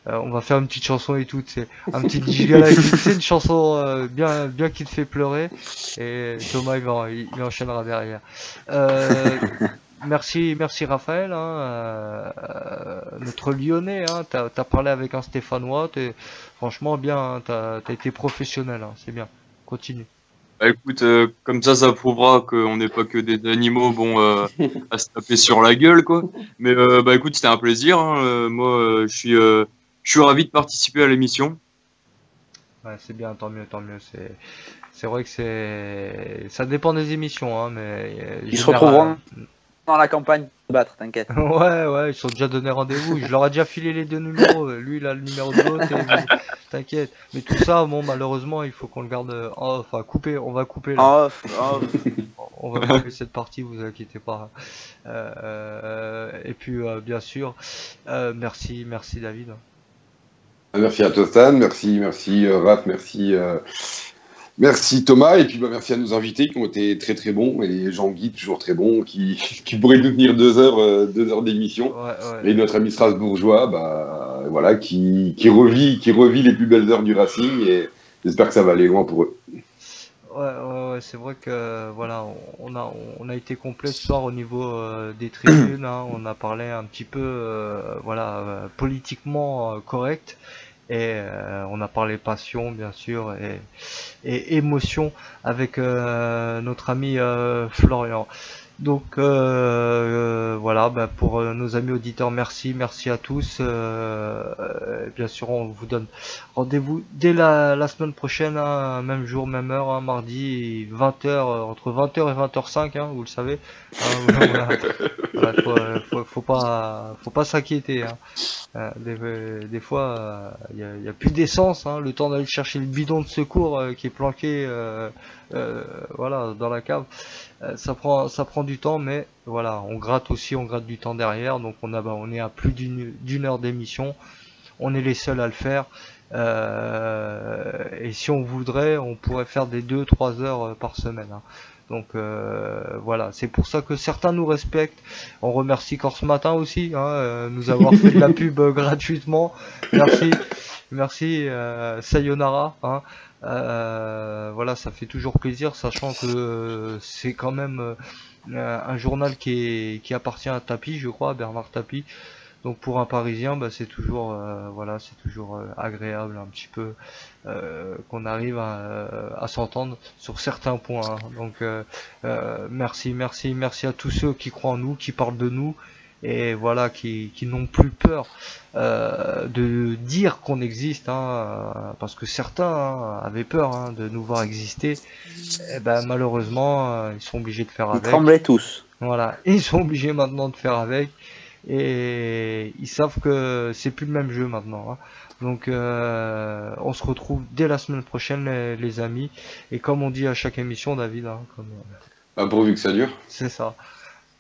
On va faire une petite chanson et tout, c'est un petit digital avec une chanson bien qui te fait pleurer, et Thomas il enchaînera derrière. Merci Raphaël, notre Lyonnais, t'as parlé avec un Stéphanois, franchement bien, t'as été professionnel, c'est bien, continue. Bah écoute, comme ça prouvera qu'on n'est pas que des animaux à se taper sur la gueule, quoi. Mais écoute, c'était un plaisir. Moi, je suis ravi de participer à l'émission. Ouais, c'est bien, tant mieux. C'est vrai que ça dépend des émissions, mais ils se retrouveront dans la campagne de battre, t'inquiète. Ouais, ils sont déjà donné rendez-vous. Je leur ai déjà filé les 2 numéros. Lui, il a le numéro de l'autre. T'inquiète. Mais tout ça, malheureusement, il faut qu'on le garde couper. On va couper là. On va couper cette partie, vous inquiétez pas. Et puis, bien sûr, merci David. Merci à toi Stan, merci Raph, merci Thomas, et puis merci à nos invités qui ont été très très bons, et Jean-Guy toujours très bon, qui pourrait nous tenir 2 heures d'émission. Ouais. Et notre ami strasbourgeois, voilà, qui revit les plus belles heures du Racing, et j'espère que ça va aller loin pour eux. Ouais, c'est vrai que voilà, on a été complet ce soir au niveau des tribunes, hein. On a parlé un petit peu politiquement correct, et on a parlé passion bien sûr et émotion avec notre ami Florian. Donc voilà, pour nos amis auditeurs, merci à tous. Bien sûr, on vous donne rendez-vous dès la semaine prochaine, hein, même jour, même heure, hein, mardi 20h, entre 20h et 20h05, hein, vous le savez. Voilà, faut pas s'inquiéter, hein. Des fois, il y a plus d'essence, hein, le temps d'aller chercher le bidon de secours qui est planqué voilà, dans la cave. Ça prend du temps, mais voilà, on gratte du temps derrière. Donc on est à plus d'une heure d'émission. On est les seuls à le faire. Et si on voudrait, on pourrait faire des 2-3 heures par semaine, hein. Donc voilà, c'est pour ça que certains nous respectent. On remercie Corse Matin aussi, hein, nous avoir fait de la pub gratuitement. Merci Sayonara, hein. Voilà, ça fait toujours plaisir, sachant que c'est quand même un journal qui appartient à Tapie, je crois, à Bernard Tapie. Donc pour un Parisien, c'est toujours voilà, c'est toujours agréable un petit peu qu'on arrive à s'entendre sur certains points, hein. Donc merci à tous ceux qui croient en nous, qui parlent de nous, et voilà, qui n'ont plus peur de dire qu'on existe, hein, parce que certains, hein, avaient peur, hein, de nous voir exister. Et malheureusement, ils sont obligés de faire avec. Ils tremblaient tous. Voilà, ils sont obligés maintenant de faire avec, et ils savent que c'est plus le même jeu maintenant, hein. Donc on se retrouve dès la semaine prochaine, les amis, et comme on dit à chaque émission, David, hein, Pourvu que ça dure. c'est ça.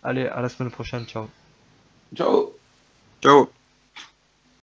Allez, à la semaine prochaine, ciao. Ciao. Ciao.